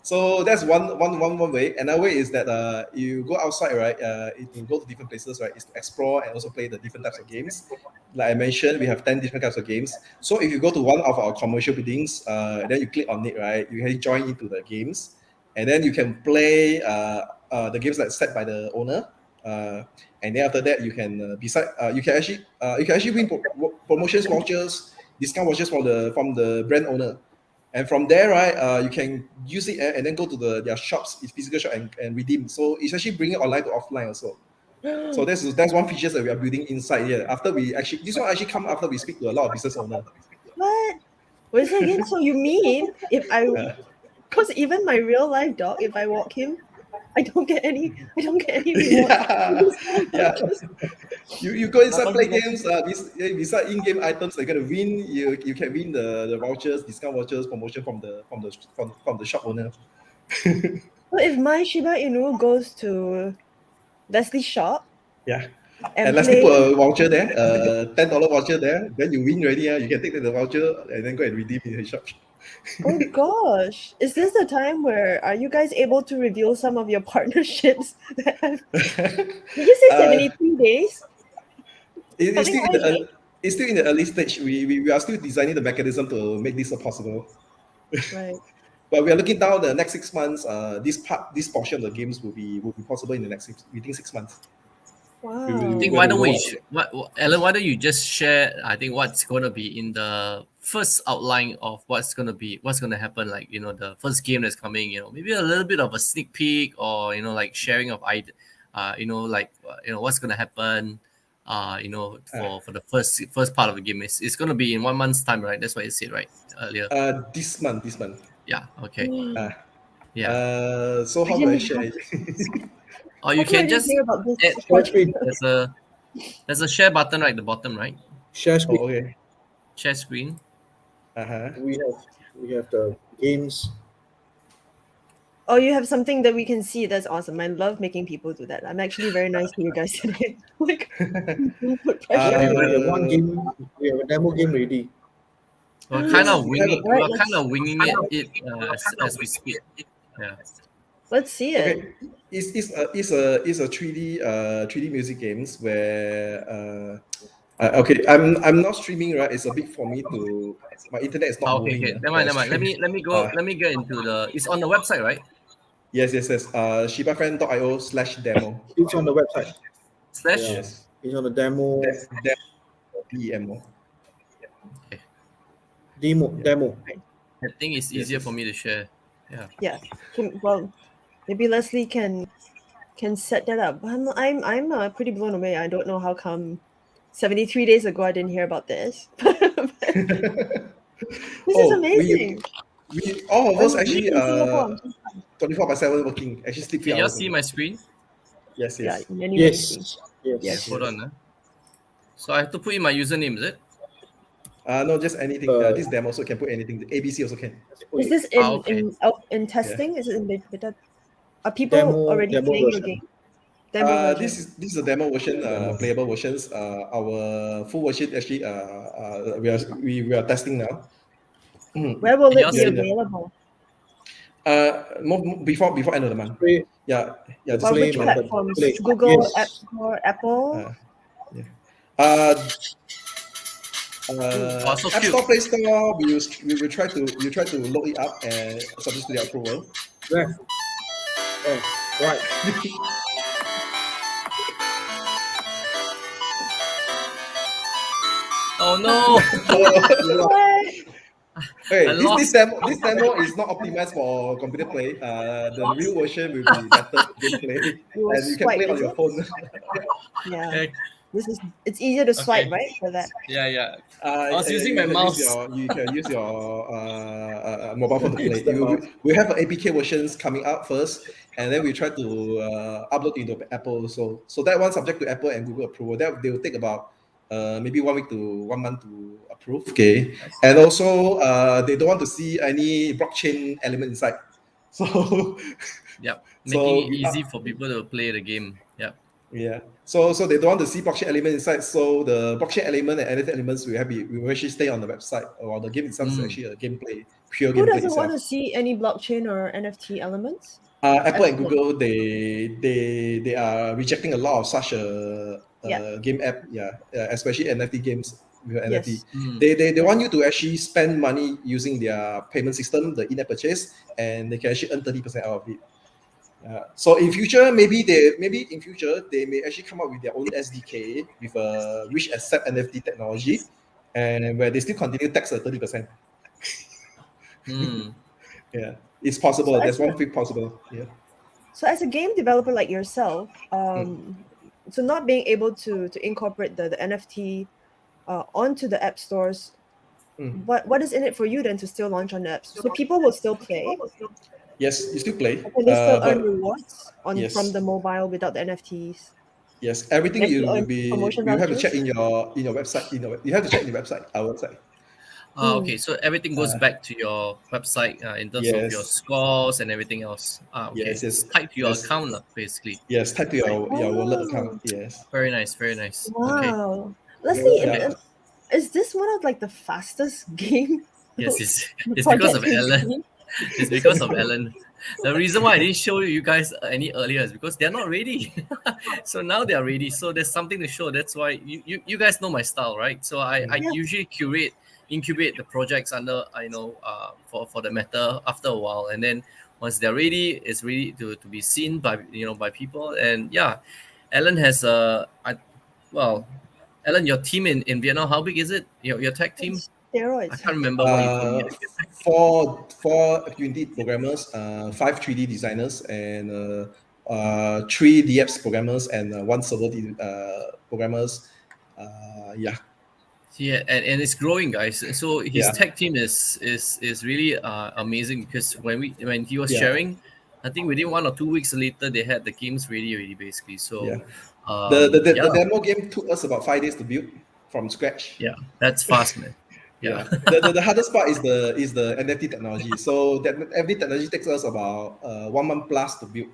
[SPEAKER 3] So that's one way. Another way is that you go outside, right? You can go to different places, right? Is to explore and also play the different types of games. Like I mentioned, we have 10 different types of games. So if you go to one of our commercial buildings, then you click on it, right? You can join into the games, and then you can play the games that's set by the owner. And then after that, you can you can actually win promotions vouchers, discount vouchers from the brand owner. And from there, right, you can use it and then go to their shops, physical shop, and redeem. So it's actually bringing online to offline also. So that's one feature that we are building inside here. After this one actually come after we speak to a lot of business owners.
[SPEAKER 2] What? What is it again? So you mean if because even my real life dog, if I walk him, I don't get any reward.
[SPEAKER 3] Yeah. You go inside, play games. Beside in-game items, they're gonna win. You can win the vouchers, discount vouchers, promotion from the shop owner.
[SPEAKER 2] So if my Shiba Inu goes to Leslie's shop
[SPEAKER 3] Yeah.
[SPEAKER 2] and
[SPEAKER 3] And Leslie put
[SPEAKER 2] play,
[SPEAKER 3] a voucher there, $10 voucher there. Then you win already. You can take the voucher and then go and redeem in the shop.
[SPEAKER 2] oh gosh, is this the time where are you guys able to reveal some of your partnerships? Did you say 73 days?
[SPEAKER 3] It's
[SPEAKER 2] Something
[SPEAKER 3] still in
[SPEAKER 2] like
[SPEAKER 3] the it's still in the early stage. We are still designing the mechanism to make this possible.
[SPEAKER 2] right.
[SPEAKER 3] But we are looking down the next 6 months. This portion of the games will be possible in the next within 6 months.
[SPEAKER 2] Wow.
[SPEAKER 1] I think why don't we, Alan? Why don't you just share? I think what's going to be in the first outline of what's going to happen. Like the first game that's coming. Maybe a little bit of a sneak peek, or like sharing of what's going to happen. For the first part of the game, it's going to be in 1 month's time, right? That's what you said, right, earlier.
[SPEAKER 3] This month.
[SPEAKER 1] Yeah. Okay.
[SPEAKER 3] Yeah. So how do I share it?
[SPEAKER 1] Or you can just
[SPEAKER 2] hear about this
[SPEAKER 1] add,
[SPEAKER 2] project.
[SPEAKER 1] there's a share button right at the bottom, right?
[SPEAKER 4] Share screen.
[SPEAKER 3] Oh, okay.
[SPEAKER 1] Share screen.
[SPEAKER 4] We have the games.
[SPEAKER 2] Oh, you have something that we can see. That's awesome. I love making people do that. I'm actually very nice to you guys today. Like, put pressure.
[SPEAKER 4] We have one game. We have a demo game ready.
[SPEAKER 1] We're kind of winging.
[SPEAKER 2] Alright,
[SPEAKER 1] We're kind of winging it as we speak. Yeah.
[SPEAKER 2] Let's see it.
[SPEAKER 3] Okay, it's a 3D music games where okay, I'm not streaming, right? It's a bit for me to my internet is not
[SPEAKER 1] Okay.
[SPEAKER 3] moving.
[SPEAKER 1] Never mind. Let me go. Let me get into the. It's on the website, right?
[SPEAKER 3] Yes. Shibafriend.io/demo.
[SPEAKER 4] It's on the website.
[SPEAKER 1] Slash.
[SPEAKER 3] Yes.
[SPEAKER 4] It's on the demo.
[SPEAKER 3] Demo.
[SPEAKER 4] Demo.
[SPEAKER 1] I think it's easier for me to share.
[SPEAKER 2] Yeah. Well, maybe Leslie can set that up. I'm pretty blown away. I don't know how come 73 days ago I didn't hear about this. This is amazing.
[SPEAKER 3] We all of us actually
[SPEAKER 2] in Singapore.
[SPEAKER 3] 24/7 working. Actually sleep 3
[SPEAKER 1] Can you
[SPEAKER 3] hours.
[SPEAKER 1] see my screen?
[SPEAKER 3] Yes.
[SPEAKER 2] Yeah, many
[SPEAKER 4] Yes.
[SPEAKER 1] Hold on. So I have to put in my username, is it?
[SPEAKER 3] No, just anything. This demo also can put anything. ABC also can.
[SPEAKER 2] Is this
[SPEAKER 1] okay.
[SPEAKER 2] in testing? Is it in beta? Are people already
[SPEAKER 4] demo
[SPEAKER 2] playing the
[SPEAKER 4] version.
[SPEAKER 2] game? Demo version.
[SPEAKER 3] This is a demo version,
[SPEAKER 4] Demo.
[SPEAKER 3] playable versions. Our full version actually, we are testing now.
[SPEAKER 2] Where will it
[SPEAKER 1] Yours?
[SPEAKER 2] be
[SPEAKER 3] Yeah, yeah.
[SPEAKER 2] available?
[SPEAKER 3] Before end of the month.
[SPEAKER 4] Play,
[SPEAKER 3] Yeah, just
[SPEAKER 2] Well,
[SPEAKER 4] play
[SPEAKER 2] which
[SPEAKER 4] market,
[SPEAKER 2] platforms?
[SPEAKER 4] play.
[SPEAKER 2] Google, App
[SPEAKER 4] Yes.
[SPEAKER 2] Store, Apple.
[SPEAKER 3] yeah. Uh,
[SPEAKER 1] Oh, so
[SPEAKER 3] App
[SPEAKER 1] cute.
[SPEAKER 3] Store, Play Store, we will try to load it up and subject to the approval.
[SPEAKER 4] Left. Oh, right.
[SPEAKER 1] Oh no!
[SPEAKER 2] What?
[SPEAKER 3] Okay,
[SPEAKER 1] I
[SPEAKER 3] this
[SPEAKER 1] lost.
[SPEAKER 3] demo is not optimized for computer play. The real version will be better gameplay,
[SPEAKER 2] You will
[SPEAKER 3] and you can
[SPEAKER 2] swipe,
[SPEAKER 3] play on
[SPEAKER 2] is
[SPEAKER 3] your
[SPEAKER 2] it?
[SPEAKER 3] phone.
[SPEAKER 2] Yeah.
[SPEAKER 1] Okay.
[SPEAKER 2] It's easier to swipe,
[SPEAKER 1] Okay.
[SPEAKER 2] right? For that.
[SPEAKER 1] Yeah. I was using my
[SPEAKER 3] You can use
[SPEAKER 1] mouse.
[SPEAKER 3] your mobile phone to play.
[SPEAKER 4] Instant mouse.
[SPEAKER 3] We have APK versions coming out first, and then we try to upload into Apple. So that one subject to Apple and Google approval. That they will take about maybe 1 week to 1 month to approve. Okay, and also they don't want to see any blockchain element inside. So
[SPEAKER 1] Yep. Making
[SPEAKER 3] so
[SPEAKER 1] it easy for people to play the game. Yep.
[SPEAKER 3] yeah. So they don't want to see blockchain element inside. So the blockchain element and NFT elements we will actually stay on the website, while the game itself is actually a gameplay, pure
[SPEAKER 2] Who
[SPEAKER 3] gameplay
[SPEAKER 2] doesn't want
[SPEAKER 3] itself.
[SPEAKER 2] to see any blockchain or NFT elements?
[SPEAKER 3] Apple and
[SPEAKER 2] Apple.
[SPEAKER 3] Google they are rejecting a lot of such a
[SPEAKER 2] Yeah.
[SPEAKER 3] game app, especially NFT games with NFT.
[SPEAKER 2] Yes.
[SPEAKER 3] They want you to actually spend money using their payment system, the in-app purchase, and they can actually earn 30% out of it. So in future, maybe in future they may actually come up with their own SDK with which accept NFT technology, and where they still continue tax at 30%.
[SPEAKER 1] Hmm.
[SPEAKER 3] Yeah, it's possible.
[SPEAKER 2] So
[SPEAKER 3] There's
[SPEAKER 2] as
[SPEAKER 3] one
[SPEAKER 2] a,
[SPEAKER 3] thing possible. Yeah.
[SPEAKER 2] so as a game developer like yourself, so not being able to incorporate the NFT onto the app stores, what is in it for you then to still launch on the apps? So people will still play.
[SPEAKER 3] Yes, you still play,
[SPEAKER 2] Can they still earn
[SPEAKER 3] but
[SPEAKER 2] rewards from
[SPEAKER 3] yes,
[SPEAKER 2] the mobile without the NFTs?
[SPEAKER 3] yes, everything
[SPEAKER 2] Can you
[SPEAKER 3] you will
[SPEAKER 2] earn
[SPEAKER 3] be
[SPEAKER 2] promotion
[SPEAKER 3] you have to check
[SPEAKER 2] vouchers?
[SPEAKER 3] in your website. You have to check in the website, our website.
[SPEAKER 1] Okay, so everything goes back to your website in terms of your
[SPEAKER 3] Yes,
[SPEAKER 1] scores and everything else. Okay,
[SPEAKER 3] yes,
[SPEAKER 1] it's tied to your
[SPEAKER 3] yes,
[SPEAKER 1] account, lah, basically.
[SPEAKER 3] yes. Type to your wallet
[SPEAKER 2] Oh,
[SPEAKER 3] account. Yes.
[SPEAKER 1] Very nice, very nice. Okay.
[SPEAKER 2] wow. Leslie,
[SPEAKER 3] Yeah.
[SPEAKER 2] is this one of like the fastest game
[SPEAKER 1] Yes, it's because of
[SPEAKER 2] projects you've
[SPEAKER 1] Ellen.
[SPEAKER 2] seen?
[SPEAKER 1] It's because of Ellen. The reason why I didn't show you guys any earlier is because they're not ready. So now they are ready. So there's something to show. That's why you guys know my style, right? So I
[SPEAKER 2] Yeah.
[SPEAKER 1] usually incubate the projects under for the matter after a while, and then once they're ready, it's ready to be seen by people. And yeah, Ellen has well, Ellen, your team in Vietnam, how big is it? Your tech team? I
[SPEAKER 2] Steroids.
[SPEAKER 1] can't remember what you told me.
[SPEAKER 3] Four Unity programmers, 5 3D designers, and 3 DX programmers, and one server programmers. Yeah,
[SPEAKER 1] Yeah, and it's growing, guys. So his
[SPEAKER 3] yeah,
[SPEAKER 1] tech team is really amazing because when he was
[SPEAKER 3] yeah,
[SPEAKER 1] sharing, I think within 1 or 2 weeks later they had the games ready already, basically.
[SPEAKER 3] yeah.
[SPEAKER 1] So,
[SPEAKER 3] The
[SPEAKER 1] yeah,
[SPEAKER 3] demo game took us about 5 days to build from scratch.
[SPEAKER 1] yeah, that's fast, man. Yeah.
[SPEAKER 3] Yeah, the hardest part is the NFT technology. So that NFT technology takes us about 1 month plus to build,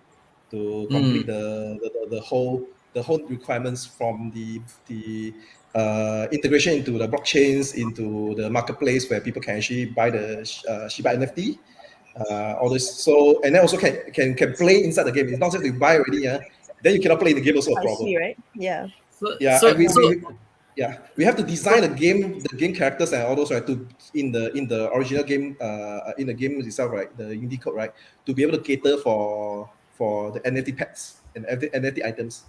[SPEAKER 3] to complete the whole requirements from the integration into the blockchains, into the marketplace where people can actually buy the Shiba NFT, all this. So, and then also can play inside the game. It's not just you buy already, then you cannot play in the game, also a
[SPEAKER 2] I
[SPEAKER 3] problem.
[SPEAKER 2] see, right? Yeah.
[SPEAKER 1] So
[SPEAKER 3] Yeah,
[SPEAKER 1] so
[SPEAKER 3] and
[SPEAKER 1] so
[SPEAKER 3] we have to design the game characters and all those, right, to in the original game, in the game itself, right, the Unity code, right, to be able to cater for the NFT pets and NFT items.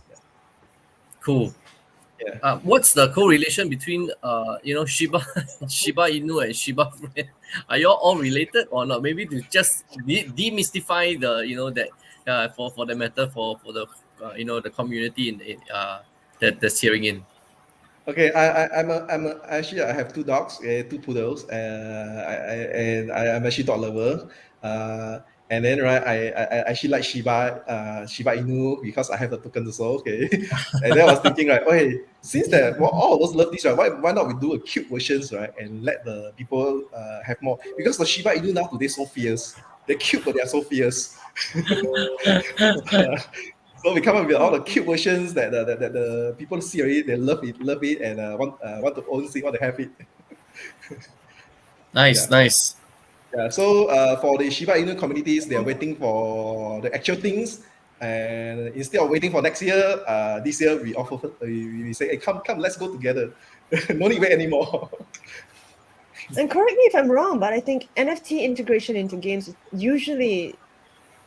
[SPEAKER 1] cool.
[SPEAKER 3] Yeah.
[SPEAKER 1] What's the correlation between Shiba Shiba Inu and Shiba Friend? Are you all related or not? Maybe to just demystify the that for the matter for the the community that's hearing in.
[SPEAKER 3] Okay, actually I have 2 dogs, 2 poodles, and I'm actually dog lover. And then right, I actually like Shiba Inu because I have the token also. Okay, and then I was thinking right, okay, since that all of us love this right, why not we do a cute versions right and let the people have more, because the Shiba Inu now today so fierce. They're cute, but they're so fierce. So we come up with all the cute versions that the people see already, they love it, and want to own it, want to have it.
[SPEAKER 1] Nice,
[SPEAKER 3] Yeah.
[SPEAKER 1] nice.
[SPEAKER 3] Yeah, so for the Shiba Inu communities, they are waiting for the actual things, and instead of waiting for next year, this year we offer we say, hey, come, let's go together. No need wait anymore.
[SPEAKER 2] And correct me if I'm wrong, but I think NFT integration into games usually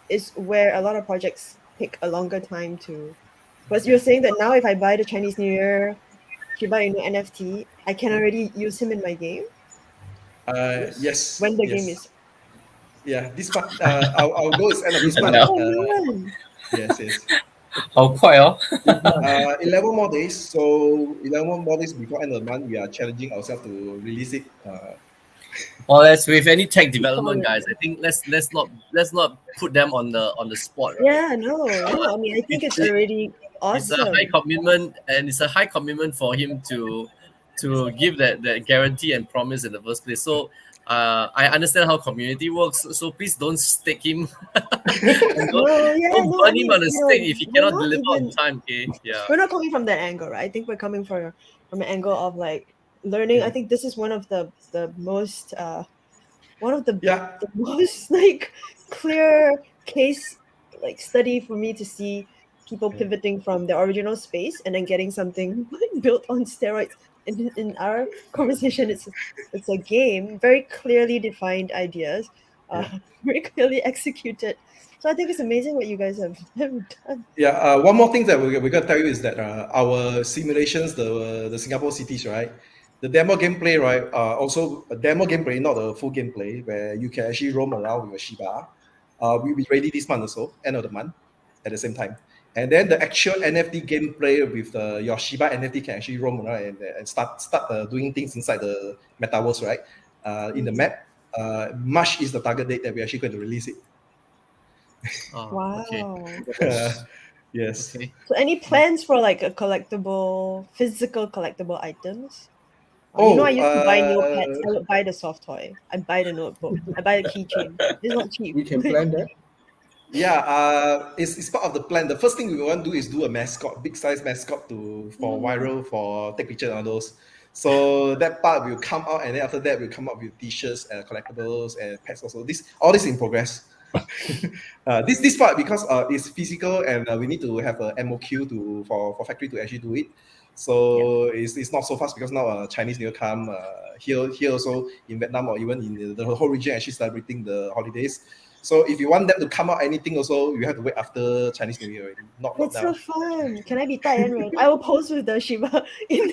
[SPEAKER 2] is where a lot of projects take a longer time to. But you're saying that now if I buy the Chinese New Year Shiba Inu NFT, I can already use him in my game
[SPEAKER 3] Yes,
[SPEAKER 2] when the game
[SPEAKER 3] yes,
[SPEAKER 2] is.
[SPEAKER 3] yeah. This part, our goal is end of this
[SPEAKER 4] This
[SPEAKER 3] month.
[SPEAKER 4] month.
[SPEAKER 1] Yeah.
[SPEAKER 2] Oh man!
[SPEAKER 3] Yes, yes.
[SPEAKER 1] Oh, quite, oh.
[SPEAKER 3] 11 more days. So 11 more days before end of the month, we are challenging ourselves to release it.
[SPEAKER 1] Well, as with any tech development,
[SPEAKER 2] Solid.
[SPEAKER 1] guys, I think let's not put them on the spot, right?
[SPEAKER 2] Yeah, no. I mean, I think
[SPEAKER 1] It's
[SPEAKER 2] it's already
[SPEAKER 1] it's a high
[SPEAKER 2] awesome.
[SPEAKER 1] commitment, and it's a high commitment for him to give that guarantee and promise in the first place. So I understand how community works. So please don't stake him and
[SPEAKER 2] No, yeah,
[SPEAKER 1] don't
[SPEAKER 2] no. I
[SPEAKER 1] burn him
[SPEAKER 2] mean,
[SPEAKER 1] on the stake if he
[SPEAKER 2] we're
[SPEAKER 1] cannot
[SPEAKER 2] not
[SPEAKER 1] deliver on
[SPEAKER 2] even
[SPEAKER 1] time. Okay, yeah.
[SPEAKER 2] we're not coming from that angle, right? I think we're coming from an angle of like learning. I
[SPEAKER 3] Yeah.
[SPEAKER 2] think this is the most one of
[SPEAKER 3] Yeah.
[SPEAKER 2] the most like clear case like study for me to see people
[SPEAKER 3] Yeah.
[SPEAKER 2] pivoting from their original space and then getting something built on steroids. In our conversation, it's a game, very clearly defined ideas,
[SPEAKER 3] Yeah.
[SPEAKER 2] very clearly executed. So I think it's amazing what you guys have done.
[SPEAKER 3] Yeah, one more thing that we're gonna tell you is that our simulations, the Singapore cities, right? The demo gameplay, right? Also a demo gameplay, not a full gameplay, where you can actually roam around with a Shiba. We'll be ready this month also, end of the month, at the same time. And then the actual NFT gameplay with your Shiba NFT can actually roam around and start doing things inside the metaverse, right? In the map. March is the target date that we're actually going to release it.
[SPEAKER 1] Oh, okay,
[SPEAKER 2] Wow.
[SPEAKER 4] Yes.
[SPEAKER 3] Yes.
[SPEAKER 1] okay.
[SPEAKER 2] So any plans for like a collectible, physical collectible items? I
[SPEAKER 3] Oh,
[SPEAKER 2] used to buy Neopets. I would buy the soft toy. I buy the notebook. I buy the keychain. It's not cheap.
[SPEAKER 4] We can plan that.
[SPEAKER 3] yeah, it's part of the plan. The first thing we want to do is do a mascot, big size mascot for viral, for take pictures on those. So that part will come out, and then after that we'll come up with t-shirts and collectibles and pets also. All this in progress. This part, because it's physical and we need to have a MOQ for factory to actually do it.
[SPEAKER 2] Yeah.
[SPEAKER 3] So it's not so fast because now Chinese New Year come here also in Vietnam or even in the whole region actually celebrating the holidays. So if you want them to come out anything also, you have to wait after Chinese New Year already, not
[SPEAKER 2] That's so
[SPEAKER 3] now.
[SPEAKER 2] fun. Can I be Tai Ren? I will pose with the Shiba in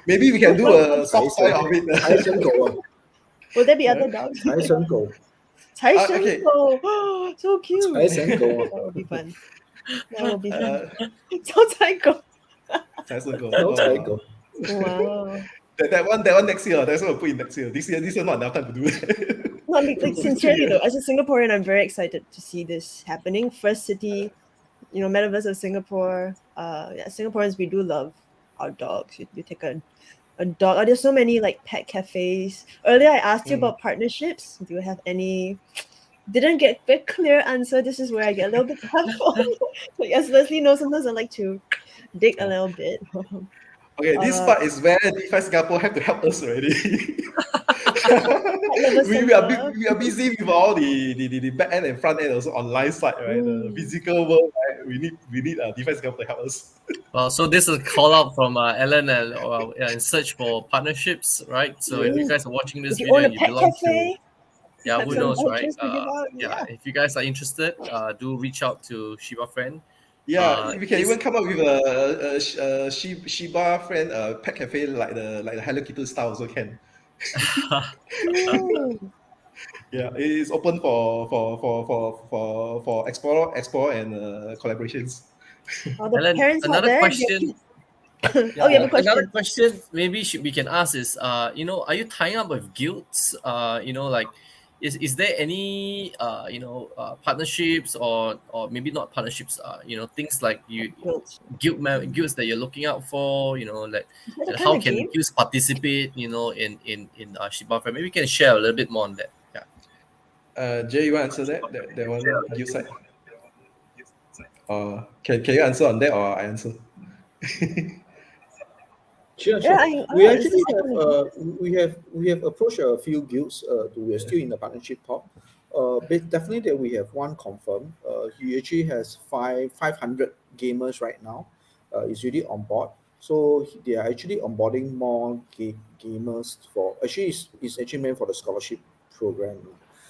[SPEAKER 3] Maybe we can do a soft toy of it.
[SPEAKER 4] 财神狗啊，
[SPEAKER 2] Will there be other dogs?
[SPEAKER 4] 财神狗，
[SPEAKER 2] Cai
[SPEAKER 3] Okay.
[SPEAKER 2] so cute.
[SPEAKER 4] 财神狗啊，
[SPEAKER 2] That will be fun. That will be fun.
[SPEAKER 3] Uh,
[SPEAKER 2] 招财狗.
[SPEAKER 3] 才是狗。
[SPEAKER 4] 招财狗。
[SPEAKER 2] Wow.
[SPEAKER 3] That one next year. That's what we'll put in next year. This year not enough time to do it.
[SPEAKER 2] No, I mean, like sincerely though, as a Singaporean, I'm very excited to see this happening. First city, metaverse of Singapore. Yeah, Singaporeans, we do love our dogs. You take a dog. There's so many like pet cafes. Earlier, I asked you about partnerships. Do you have any? Didn't get a clear answer. This is where I get a little bit helpful. Like, as Leslie knows, sometimes I like to dig a little bit.
[SPEAKER 3] Okay, this part is where DeFi Singapore have to help us already. we are busy with all the back end and front end also online side, right? The physical world, right? We need DeFi Singapore to help us.
[SPEAKER 1] Well, so this is a call out from Ellen and in search for partnerships, right? So if you guys are watching this
[SPEAKER 2] If you
[SPEAKER 1] video
[SPEAKER 2] own a
[SPEAKER 1] and you
[SPEAKER 2] pet
[SPEAKER 1] belong
[SPEAKER 2] cafe,
[SPEAKER 1] to, yeah,
[SPEAKER 2] have
[SPEAKER 1] who
[SPEAKER 2] some
[SPEAKER 1] knows, right?
[SPEAKER 2] vouchers to give out. Yeah.
[SPEAKER 1] If you guys are interested, do reach out to Shibafriend.
[SPEAKER 3] Yeah, we can even come up with a Shiba friend pet cafe like the Hello Kitty style also can. Yeah, it is open for explore and collaborations.
[SPEAKER 2] The
[SPEAKER 1] Ellen,
[SPEAKER 2] parents out
[SPEAKER 1] another
[SPEAKER 2] there,
[SPEAKER 1] question.
[SPEAKER 2] Oh, you have a question.
[SPEAKER 1] Another question maybe we can ask is, are you tying up with guilds? is there any partnerships or maybe not partnerships, things like
[SPEAKER 2] Guilds.
[SPEAKER 1] guilds that you're looking out for, like
[SPEAKER 2] Is that a kind
[SPEAKER 1] how
[SPEAKER 2] of
[SPEAKER 1] can
[SPEAKER 2] game?
[SPEAKER 1] guilds participate, in Shibafriend? Maybe you can share a little bit more on that. Yeah.
[SPEAKER 3] Jay, you want to answer that one you side? Can you answer on that or I answer?
[SPEAKER 4] Sure,
[SPEAKER 2] Yeah,
[SPEAKER 4] sure.
[SPEAKER 2] I
[SPEAKER 4] We
[SPEAKER 2] want to
[SPEAKER 4] actually
[SPEAKER 2] see
[SPEAKER 4] have
[SPEAKER 2] kind of
[SPEAKER 4] we have approached a few guilds. We are still in the partnership talk. But definitely that we have one confirmed. He actually has 500 gamers right now. Is really on board. So they are actually onboarding more gamers for actually it's actually meant for the scholarship program.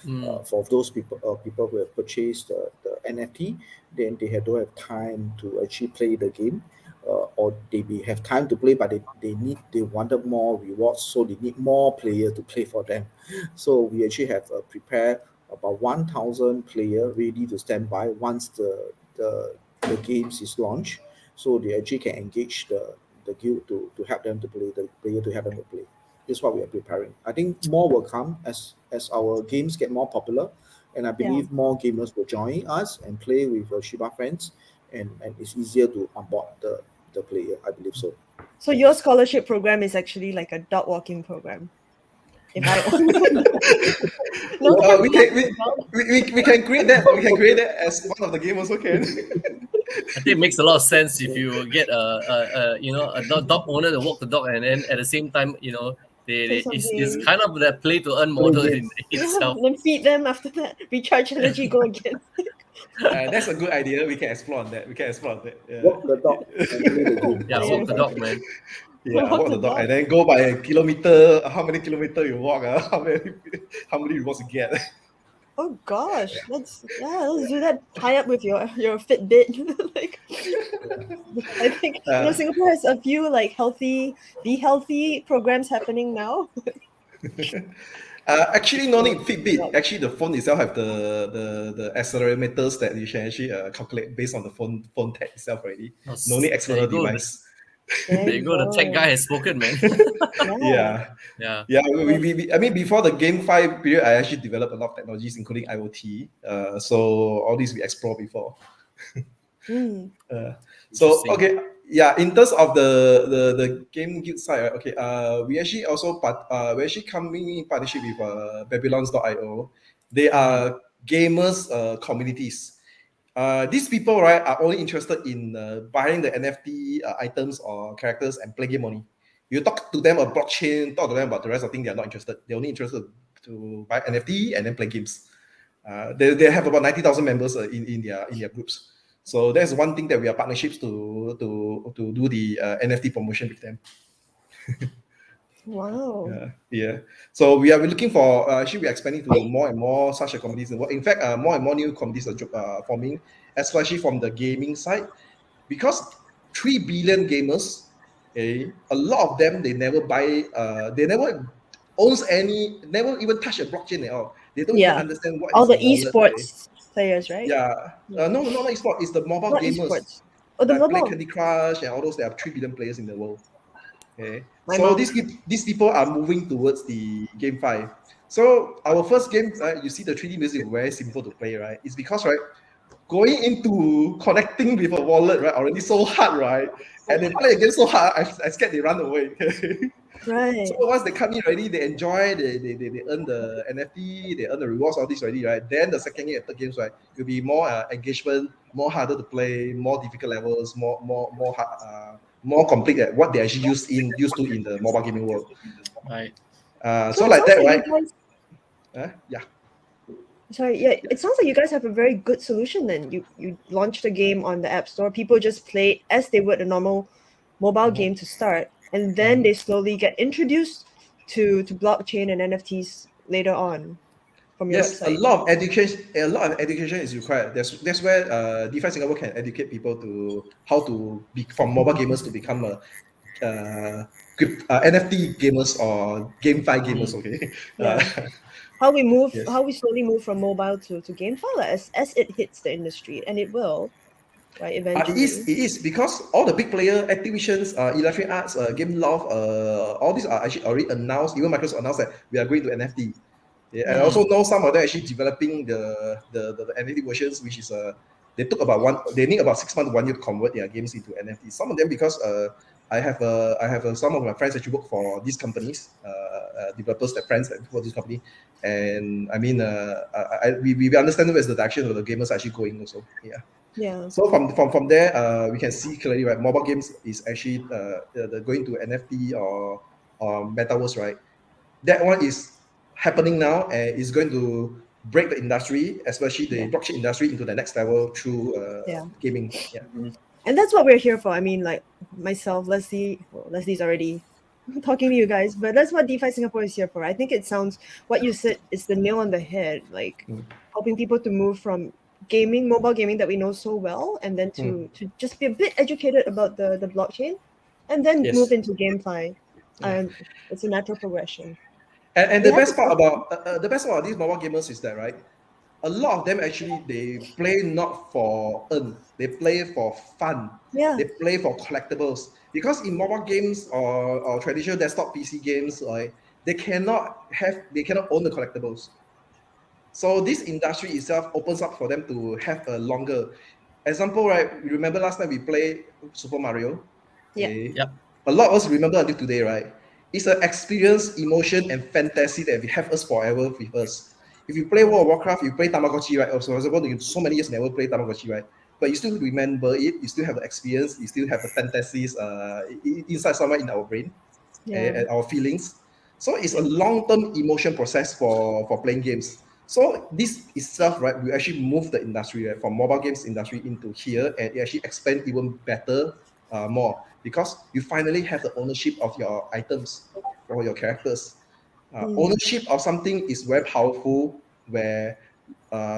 [SPEAKER 1] Mm.
[SPEAKER 4] For those people who have purchased the NFT, then don't have time to actually play the game, or they may have time to play, but they wanted more rewards, so they need more player to play for them. So we actually have prepared about 1,000 player ready to stand by once the games is launched, so they actually can engage the guild to help them to play, the player to help them to play. This is what we are preparing. I think more will come as our games get more popular, and I
[SPEAKER 2] yeah.
[SPEAKER 4] believe more gamers will join us and play with Shiba friends, and it's easier to onboard the player. I believe so.
[SPEAKER 2] So your scholarship program is actually like a dog walking program. If I no, can
[SPEAKER 3] We
[SPEAKER 2] we
[SPEAKER 3] can
[SPEAKER 2] have the dog?
[SPEAKER 3] we can create that. We can create that as one of the game also can.
[SPEAKER 1] I think it makes a lot of sense if you get a dog owner to walk the dog, and then at the same time,
[SPEAKER 2] Play
[SPEAKER 1] it's
[SPEAKER 2] something.
[SPEAKER 1] kind of that play to earn
[SPEAKER 4] Play
[SPEAKER 1] model in
[SPEAKER 4] game,
[SPEAKER 2] Yeah,
[SPEAKER 1] itself.
[SPEAKER 2] then feed them after that. Recharge energy, go again.
[SPEAKER 3] That's a good idea. We can explore on that.
[SPEAKER 4] walk the
[SPEAKER 3] Yeah.
[SPEAKER 4] dog, and play the game.
[SPEAKER 1] Yeah,
[SPEAKER 2] Yeah,
[SPEAKER 1] walk the dog, man.
[SPEAKER 3] Yeah,
[SPEAKER 2] walk
[SPEAKER 3] walk
[SPEAKER 2] the
[SPEAKER 3] the dog
[SPEAKER 2] dog.
[SPEAKER 3] and then go by a kilometer. How many kilometer you walk? How many rewards you get?
[SPEAKER 2] Oh gosh, let's do that. Tie up with your Fitbit. Like, I think Singapore has a few like be healthy programs happening now.
[SPEAKER 3] Actually, no need Fitbit. Actually, the phone itself have the accelerometers that you can actually calculate based on the phone tag itself already. No need
[SPEAKER 1] There you
[SPEAKER 3] external
[SPEAKER 1] go.
[SPEAKER 3] device.
[SPEAKER 2] There
[SPEAKER 1] There you
[SPEAKER 2] you
[SPEAKER 1] go. The tech
[SPEAKER 2] go.
[SPEAKER 1] guy has spoken, man.
[SPEAKER 2] Yeah.
[SPEAKER 3] Yeah.
[SPEAKER 1] Yeah.
[SPEAKER 3] Yeah, I mean, before the GameFi period, I actually developed a lot of technologies, including IoT. So all these we explored before.
[SPEAKER 2] Mm.
[SPEAKER 3] So
[SPEAKER 1] Interesting.
[SPEAKER 3] okay, yeah. In terms of the game guild side, right, okay. We actually we actually coming in partnership with Babylons.io. They are gamers communities. These people, right, are only interested in buying the NFT items or characters and play game only. You talk to them about blockchain, talk to them about the rest of things, they are not interested. They're only interested to buy NFT and then play games. They have about 90,000 members in their groups. So that's one thing that we are partnerships to do the NFT promotion with them.
[SPEAKER 2] Wow.
[SPEAKER 3] Yeah. So we're looking for actually we're expanding to more and more such a communities. In fact, more and more new communities are forming, especially from the gaming side, because 3 billion gamers, okay, a lot of them they never owns any, never even touch a blockchain at all. They don't even
[SPEAKER 2] Yeah.
[SPEAKER 3] understand what
[SPEAKER 2] All
[SPEAKER 3] is a
[SPEAKER 2] the
[SPEAKER 3] wallet. Okay?
[SPEAKER 2] esports players, right?
[SPEAKER 3] Yeah.
[SPEAKER 2] Yeah.
[SPEAKER 3] No, not esports. It's the mobile
[SPEAKER 2] Not
[SPEAKER 3] gamers
[SPEAKER 2] esports. Oh, the
[SPEAKER 3] that play
[SPEAKER 2] mobile.
[SPEAKER 3] Candy Crush and all those. There are 3 billion players in the world. Okay,
[SPEAKER 2] My
[SPEAKER 3] so
[SPEAKER 2] mom.
[SPEAKER 3] these people are moving towards the GameFi. So our first game, you see the 3D music very simple to play, right? It's because going into connecting with a wallet, right, already so hard, right? And they play a game so hard, I scared they run away. So
[SPEAKER 2] Right.
[SPEAKER 3] once they come in already, they enjoy, they earn the NFT, they earn the rewards, all this already, right? Then the second game and third games, right, will be more engagement, more harder to play, more difficult levels, more complete at what they actually used to in the mobile gaming world.
[SPEAKER 1] Right.
[SPEAKER 2] So
[SPEAKER 3] So
[SPEAKER 2] it
[SPEAKER 3] like
[SPEAKER 2] sounds
[SPEAKER 3] that,
[SPEAKER 2] like you
[SPEAKER 3] right?
[SPEAKER 2] guys.
[SPEAKER 3] Yeah.
[SPEAKER 2] Sorry, yeah, it sounds like you guys have a very good solution. Then you launched a game on the App Store. People just play it as they would a normal mobile game to start, and then they slowly get introduced to blockchain and NFTs later on from your
[SPEAKER 3] Yes,
[SPEAKER 2] website.
[SPEAKER 3] a lot of education is required. That's where DeFi Singapore can educate people to how to be from mobile gamers to become NFT gamers or GameFi gamers. Okay.
[SPEAKER 2] Yeah, how
[SPEAKER 3] Yes.
[SPEAKER 2] we slowly move from mobile to game file as it hits the industry, and it will, right, eventually.
[SPEAKER 3] It is because all the big player, Activisions, Electronic Arts, Game Love, all these are actually already announced. Even Microsoft announced that we are going to NFT. Yeah, and I also know some of them actually developing the NFT versions, which is they need about 6 months to 1 year to convert their games into NFT. Some of them because I have some of my friends actually work for these companies, developers, their friends that work for this company, and I mean, we understand where's the direction of the gamers actually going also. Yeah.
[SPEAKER 2] Yeah.
[SPEAKER 3] So from there, we can see clearly, right? Mobile games is actually going to NFT or metaverse, right? That one is happening now and is going to break the industry, especially the
[SPEAKER 2] Yeah.
[SPEAKER 3] blockchain industry, into the next level through
[SPEAKER 2] Yeah.
[SPEAKER 3] gaming. Yeah.
[SPEAKER 2] And that's what we're here for. I mean, like myself, Leslie's already talking to you guys, but that's what DeFi Singapore is here for. I think it sounds, what you said is the nail on the head, like helping people to move from gaming, mobile gaming that we know so well, and then to just be a bit educated about the blockchain, and then move
[SPEAKER 3] Yes.
[SPEAKER 2] into GameFi.
[SPEAKER 3] Yeah.
[SPEAKER 2] It's a natural progression.
[SPEAKER 3] And
[SPEAKER 2] We
[SPEAKER 3] the
[SPEAKER 2] have
[SPEAKER 3] best
[SPEAKER 2] a
[SPEAKER 3] part
[SPEAKER 2] question.
[SPEAKER 3] about these mobile gamers is that, right, a lot of them actually they play not for earn, they play for fun.
[SPEAKER 2] Yeah.
[SPEAKER 3] They play for collectibles because in mobile games or traditional desktop PC games, right, they cannot own the collectibles. So this industry itself opens up for them to have a longer example, right? You remember last time we played Super Mario?
[SPEAKER 2] Yeah.
[SPEAKER 3] Okay.
[SPEAKER 1] Yep.
[SPEAKER 3] A lot of us remember until today, right? It's an experience, emotion, and fantasy that we have us forever with us. If you play World of Warcraft, you play Tamagotchi, right? Also, for example, you so many years never play Tamagotchi, right? But you still remember it, you still have the experience, you still have the fantasies inside somewhere in our brain
[SPEAKER 2] Yeah.
[SPEAKER 3] and our feelings. So it's a
[SPEAKER 2] Yeah.
[SPEAKER 3] long-term emotion process for playing games. So this itself, right, will actually move the industry, right, from mobile games industry into here, and it actually expand even better, more because you finally have the ownership of your items or your characters. Ownership of something is very powerful, where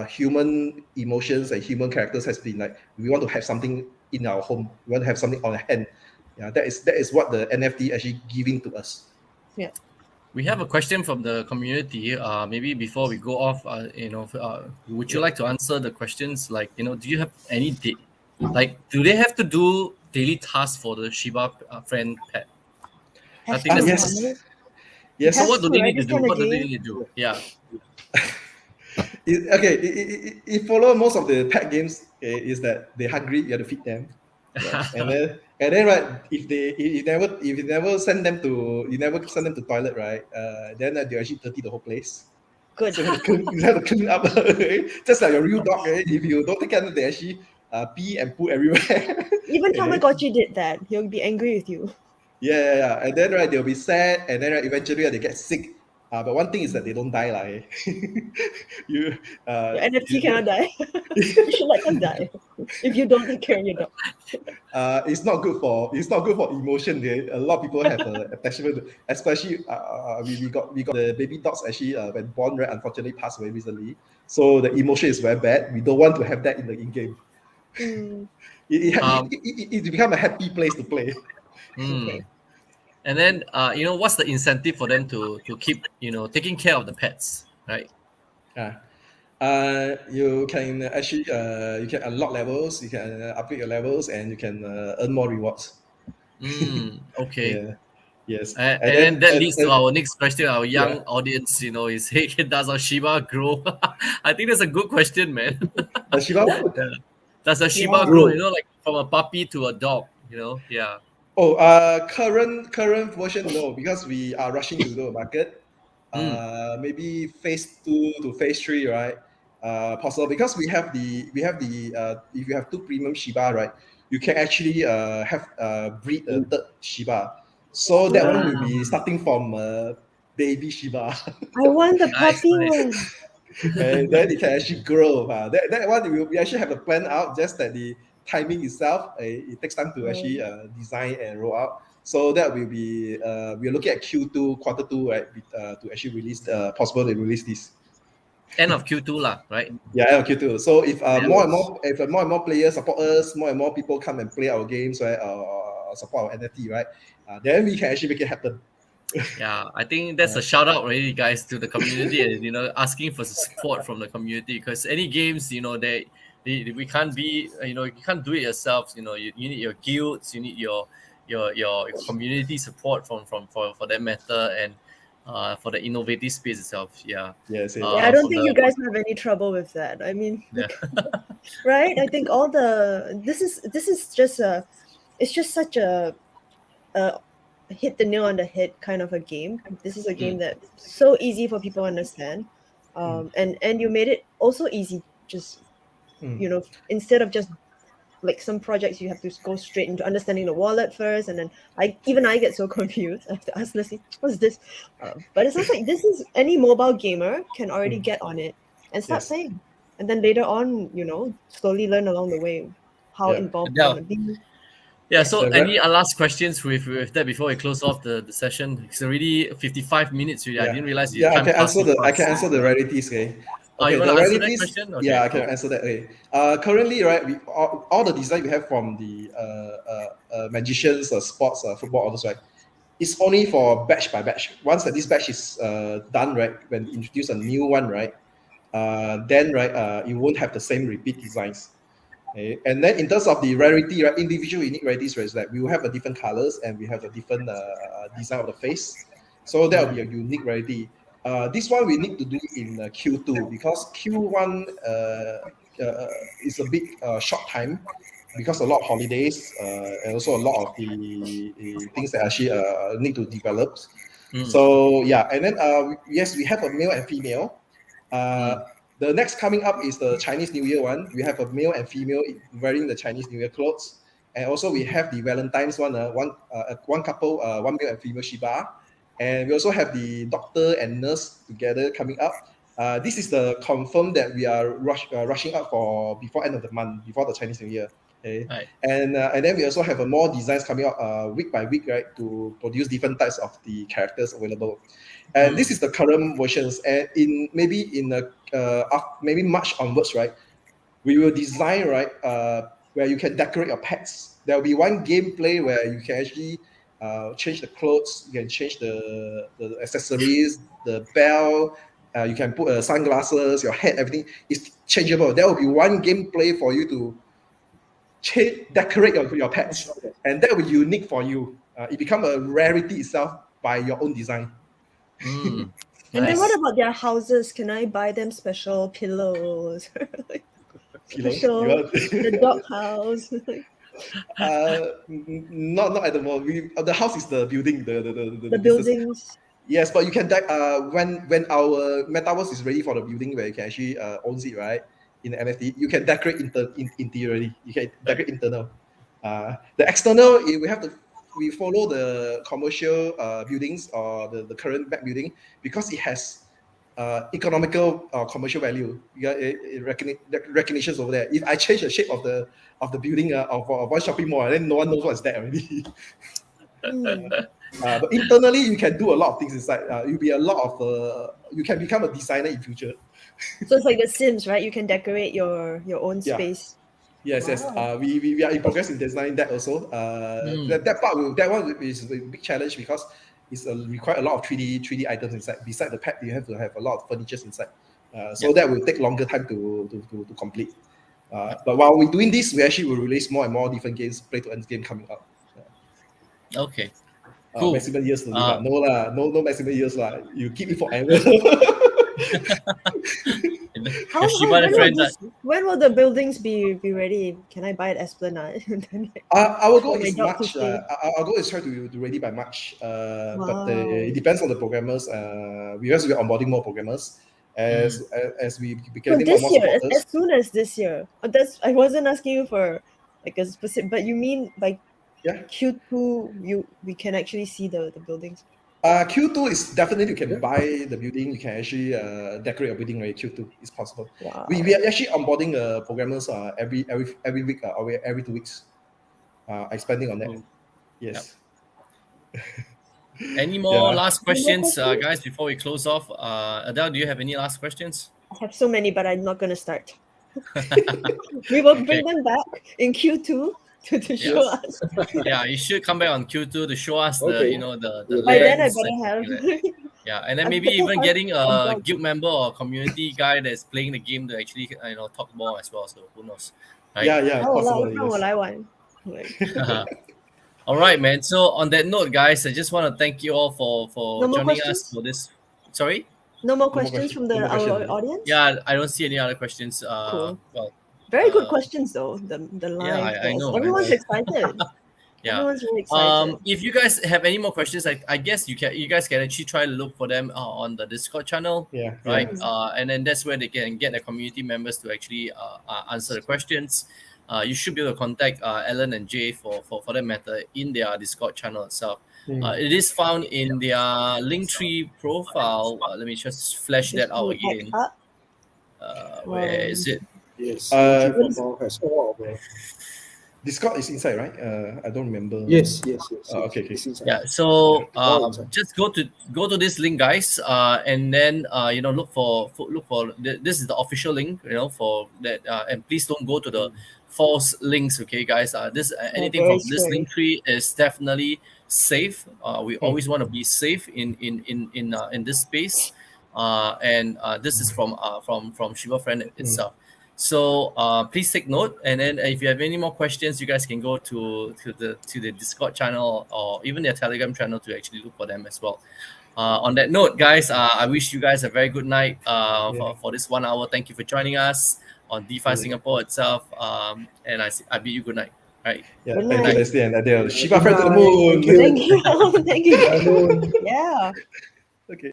[SPEAKER 3] human emotions and human characters has been like we want to have something in our home, we want to have something on hand. Yeah, that is what the NFT actually giving to us.
[SPEAKER 2] Yeah.
[SPEAKER 1] We have a question from the community. Maybe before we go off, would you
[SPEAKER 3] Yeah.
[SPEAKER 1] like to answer the questions? Like, do you have any like, do they have to do daily tasks for the Shiba friend pet? I
[SPEAKER 2] Has
[SPEAKER 1] think
[SPEAKER 2] to,
[SPEAKER 1] that's the
[SPEAKER 3] Yes.
[SPEAKER 1] question.
[SPEAKER 2] right? It
[SPEAKER 1] So
[SPEAKER 3] Yes.
[SPEAKER 2] has
[SPEAKER 1] what do
[SPEAKER 2] to,
[SPEAKER 1] they
[SPEAKER 2] right?
[SPEAKER 1] need to
[SPEAKER 2] This
[SPEAKER 1] do?
[SPEAKER 2] kind of
[SPEAKER 1] What do they
[SPEAKER 2] game.
[SPEAKER 1] need to do? Yeah.
[SPEAKER 3] It follow most of the pet games, is that they're hungry, you have to feed them, right? And then right, if you never send them to toilet, right, then they actually dirty the whole place.
[SPEAKER 2] Good.
[SPEAKER 3] So you have to clean up. Just like a real dog, if you don't take care of it, they actually pee and poo everywhere.
[SPEAKER 2] Even
[SPEAKER 3] Eh,
[SPEAKER 2] Tamagotchi did that. He'll be angry with you.
[SPEAKER 3] yeah. And then right, they'll be sad, and then right, eventually they get sick. But one thing is that they don't die, like you.
[SPEAKER 2] Your NFT cannot die. You should let them die if you don't take care of your dog.
[SPEAKER 3] It's not good for emotion. A lot of people have attachment, especially we got the baby dogs actually when born, right, unfortunately passed away recently. So the emotion is very bad. We don't want to have that in the in game.
[SPEAKER 2] Mm,
[SPEAKER 1] Um.
[SPEAKER 3] It become a happy place to play.
[SPEAKER 1] hmm.
[SPEAKER 2] okay.
[SPEAKER 1] And then, what's the incentive for them to keep, taking care of the pets, right?
[SPEAKER 3] Uh, you can actually you can unlock levels, you can upgrade your levels, and you can earn more rewards.
[SPEAKER 1] Okay.
[SPEAKER 3] Yeah, yes, and
[SPEAKER 1] And
[SPEAKER 3] then
[SPEAKER 1] then that leads to our next question. Our
[SPEAKER 3] yeah,
[SPEAKER 1] young audience, is, hey, does our Shiba grow? I think that's a good question, man.
[SPEAKER 3] Shiba what?
[SPEAKER 1] Yeah. Does a Shiba
[SPEAKER 2] Yeah.
[SPEAKER 1] grow?
[SPEAKER 4] Grow.
[SPEAKER 1] Like from a puppy to a dog. Yeah.
[SPEAKER 3] Oh, current version, no, because we are rushing to the market.
[SPEAKER 1] Mm.
[SPEAKER 3] Maybe phase two to phase three, right? Possible because we have the if you have two premium Shiba, right, you can actually have breed a third Shiba. So that one will
[SPEAKER 2] Ah,
[SPEAKER 3] be starting from baby Shiba,
[SPEAKER 2] I want the
[SPEAKER 1] Nice,
[SPEAKER 2] puppy
[SPEAKER 1] nice.
[SPEAKER 2] one.
[SPEAKER 3] and then it can actually grow. That one we actually have a plan out. Just that the timing itself, it takes time to actually
[SPEAKER 2] Um,
[SPEAKER 3] design and roll out. So that will be we're looking at Q2 quarter two, right, to actually release possible to release this.
[SPEAKER 1] End of Q2 lah, right?
[SPEAKER 3] Yeah, Q2. So if
[SPEAKER 4] Yes.
[SPEAKER 3] more and more players support us, more and more people come and play our games, right, support our NFT, right, then we can actually make it happen.
[SPEAKER 1] Yeah, I think that's a shout out, really, guys, to the community, and asking for support from the community, because any games, we can't be, you can't do it yourselves. You need your guilds, you need your community support for that matter, and for the innovative space itself. Yeah.
[SPEAKER 3] Yes, yes.
[SPEAKER 2] Yeah, I don't
[SPEAKER 1] For
[SPEAKER 2] think
[SPEAKER 1] the-
[SPEAKER 2] you guys have any trouble with that. I mean,
[SPEAKER 1] Yeah.
[SPEAKER 2] right? I think all the this is just a it's just such a hit the nail on the head kind of a game. This is a game that's so easy for people to understand, and you made it also easy. Just
[SPEAKER 3] Mm.
[SPEAKER 2] instead of just like some projects, you have to go straight into understanding the wallet first, and then I get so confused. I have to ask Leslie, "What's this?" But it sounds like this is any mobile gamer can already get on it and start
[SPEAKER 3] Yes.
[SPEAKER 2] playing, and then later on, slowly learn along the way how
[SPEAKER 3] Yeah.
[SPEAKER 2] involved you
[SPEAKER 1] Yeah.
[SPEAKER 2] want to be.
[SPEAKER 1] Yeah, so
[SPEAKER 3] The
[SPEAKER 1] any
[SPEAKER 3] rep-
[SPEAKER 1] last questions with that before we close off the session? It's already 55 minutes already. I
[SPEAKER 3] Yeah,
[SPEAKER 1] didn't realize the
[SPEAKER 3] yeah. I
[SPEAKER 1] time
[SPEAKER 3] can
[SPEAKER 1] passed
[SPEAKER 3] answer
[SPEAKER 1] so
[SPEAKER 3] the I
[SPEAKER 1] fast.
[SPEAKER 3] can answer the rarities. Okay,
[SPEAKER 1] Oh, you
[SPEAKER 3] okay.
[SPEAKER 1] want
[SPEAKER 3] The
[SPEAKER 1] to answer that
[SPEAKER 3] rarities.
[SPEAKER 1] question? Okay,
[SPEAKER 3] Yeah, I can
[SPEAKER 1] cool.
[SPEAKER 3] answer that. Okay. Currently, right, we all the design we have from the magicians, sports, football, all those, right. It's only for batch by batch. Once that this batch is done, right, when we introduce a new one, right, then right, you won't have the same repeat designs. Okay. And then in terms of the rarity, right, individual unique rarities, right, is that we will have a different colors and we have a different design of the face. So that will be a unique rarity. This one we need to do in Q2 because Q1 is a bit short time because a lot of holidays and also a lot of the things that actually need to develop. So yeah, and then yes, we have a male and female. Uh, the next coming up is the Chinese New Year one. We have a male and female wearing the Chinese New Year clothes, and also we have the Valentine's one. One couple, one male and female Shiba, and we also have the doctor and nurse together coming up. This is the confirm that we are rushing up for before end of the month, before the Chinese New Year. Okay.
[SPEAKER 1] Right.
[SPEAKER 3] And then we also have more designs coming up week by week, right, to produce different types of the characters available. And this is the current versions. And in maybe in maybe March onwards, right, we will design, right, where you can decorate your pets. There will be one gameplay where you can actually change the clothes, you can change the accessories, the bell. You can put sunglasses, your hat, everything is changeable. There will be one gameplay for you to decorate your pets, and that will be unique for you. It become a rarity itself by your own design.
[SPEAKER 1] Mm,
[SPEAKER 2] And then what
[SPEAKER 1] nice.
[SPEAKER 2] about their houses? Can I buy them special pillows? Like
[SPEAKER 3] Pillows, you
[SPEAKER 2] special
[SPEAKER 3] want?
[SPEAKER 2] the dog house.
[SPEAKER 3] Not at the moment. The house is the building, the
[SPEAKER 2] The
[SPEAKER 3] business.
[SPEAKER 2] buildings.
[SPEAKER 3] Yes, but you can when our metaverse is ready for the building where you can actually owns it, right, in the NFT, you can decorate interiorly. You can decorate internal. The external, we follow the commercial buildings or the current back building because it has economical commercial value. You got recognitions over there. If I change the shape of the building of one shopping mall, then no one knows what's that already.
[SPEAKER 2] Hmm.
[SPEAKER 3] But internally, you can do a lot of things inside. You'll be a lot of you can become a designer in future.
[SPEAKER 2] So it's like The Sims, right? You can decorate your own
[SPEAKER 3] Yeah.
[SPEAKER 2] space.
[SPEAKER 3] Yes, yes.
[SPEAKER 2] Wow.
[SPEAKER 3] We are in progress in designing that also. That one is a big challenge because it's require a lot of 3D items inside. Beside the pet, you have to have a lot of furnitures inside. So that will take longer time to complete. But while we're doing this, we actually will release more and more different games, play to earn game coming up.
[SPEAKER 1] Okay. Cool.
[SPEAKER 3] Maximum years to live. No lah, no maximum years lah. You keep it forever.
[SPEAKER 2] When will the buildings be ready? Can I buy it Esplanade?
[SPEAKER 3] Our goal
[SPEAKER 2] For my
[SPEAKER 3] is
[SPEAKER 2] dog to
[SPEAKER 3] March.
[SPEAKER 2] stay.
[SPEAKER 3] Our goal is try to ready by March. But
[SPEAKER 2] Wow.
[SPEAKER 3] it depends on the programmers. Because we're onboarding more programmers as we be
[SPEAKER 2] So
[SPEAKER 3] getting more and
[SPEAKER 2] this
[SPEAKER 3] more
[SPEAKER 2] year,
[SPEAKER 3] supporters.
[SPEAKER 2] as soon as this year. I wasn't asking you for like a specific, but you mean by
[SPEAKER 3] Yeah.
[SPEAKER 2] Q2 we can actually see the buildings.
[SPEAKER 3] Q2 is definitely you can buy the building. You can actually decorate a building. Right, Q2 is possible.
[SPEAKER 2] Wow.
[SPEAKER 3] We are actually onboarding programmers every week or every 2 weeks. Expanding on that. Yes.
[SPEAKER 1] Any more
[SPEAKER 3] Yeah.
[SPEAKER 1] last
[SPEAKER 2] Any more
[SPEAKER 1] questions,
[SPEAKER 2] questions?
[SPEAKER 1] guys, before we close off? Adele, do you have any last questions?
[SPEAKER 2] I have so many, but I'm not gonna start. We will
[SPEAKER 1] Okay.
[SPEAKER 2] bring them back in Q2 to show us.
[SPEAKER 1] Yeah, you should come back on Q2 to show us
[SPEAKER 4] Okay.
[SPEAKER 1] the
[SPEAKER 2] By then I
[SPEAKER 1] lands
[SPEAKER 2] better
[SPEAKER 1] and
[SPEAKER 2] have.
[SPEAKER 1] things like that. Yeah, and then
[SPEAKER 2] I'm
[SPEAKER 1] maybe
[SPEAKER 2] better
[SPEAKER 1] even
[SPEAKER 2] have
[SPEAKER 1] getting
[SPEAKER 2] a
[SPEAKER 1] a
[SPEAKER 2] dog.
[SPEAKER 1] guild member or community guy that's playing the game to actually talk more as well. So who knows, right?
[SPEAKER 3] Yeah.
[SPEAKER 2] 那我
[SPEAKER 3] Possible.
[SPEAKER 2] 让我
[SPEAKER 3] Yes.
[SPEAKER 2] 来玩。Like,
[SPEAKER 1] All right, man. So on that note, guys, I just want to thank you all for
[SPEAKER 2] No more
[SPEAKER 1] joining us
[SPEAKER 2] questions?
[SPEAKER 1] for this. Sorry.
[SPEAKER 2] No more
[SPEAKER 3] No more
[SPEAKER 2] questions from
[SPEAKER 3] no more
[SPEAKER 2] our
[SPEAKER 3] questions.
[SPEAKER 2] audience?
[SPEAKER 1] Yeah, I don't see any other questions.
[SPEAKER 2] Cool.
[SPEAKER 1] Well,
[SPEAKER 2] Very good questions though. The
[SPEAKER 1] yeah,
[SPEAKER 2] live.
[SPEAKER 1] I know, man.
[SPEAKER 2] Everyone's excited.
[SPEAKER 1] Yeah.
[SPEAKER 2] Everyone's really excited.
[SPEAKER 1] If you guys have any more questions, I guess you guys can actually try to look for them on the Discord channel,
[SPEAKER 3] Yeah,
[SPEAKER 1] right?
[SPEAKER 3] yeah.
[SPEAKER 1] And then that's where they can get the community members to actually answer the questions. You should be able to contact Ellen and Jay for that matter in their Discord channel itself. It is found in their Linktree profile. Let me just flash
[SPEAKER 2] Just
[SPEAKER 1] that out
[SPEAKER 2] pull it back
[SPEAKER 1] again.
[SPEAKER 2] up.
[SPEAKER 1] Where is it?
[SPEAKER 4] Yes,
[SPEAKER 3] Uh,
[SPEAKER 4] Linktree profile has all of our.
[SPEAKER 3] Discord is inside, right? I don't remember.
[SPEAKER 4] Yes.
[SPEAKER 3] Okay.
[SPEAKER 4] It's inside.
[SPEAKER 1] Yeah, so
[SPEAKER 4] All inside.
[SPEAKER 1] just go to this link, guys, and then look for this is the official link, for that, and please don't go to the false links, okay, guys. This anything
[SPEAKER 2] very
[SPEAKER 1] from this link
[SPEAKER 2] scary.
[SPEAKER 1] tree is definitely safe. We always want to be safe in this space, and this is from Shibafriend itself. So please take note, and then if you have any more questions, you guys can go to the Discord channel or even their Telegram channel to actually look for them as well. On that note, guys, I wish you guys a very good night for this 1 hour. Thank you for joining us on DeFi Singapore itself, and I bid you good night. All right.
[SPEAKER 3] Yeah,
[SPEAKER 2] Good
[SPEAKER 3] thank you,
[SPEAKER 2] night.
[SPEAKER 3] Leslie and Adele. Shibafriend to the
[SPEAKER 4] Bye.
[SPEAKER 3] moon.
[SPEAKER 4] Thank you.
[SPEAKER 2] Thank you. Thank you.
[SPEAKER 4] Bye, Moon.
[SPEAKER 2] Yeah.
[SPEAKER 3] Okay.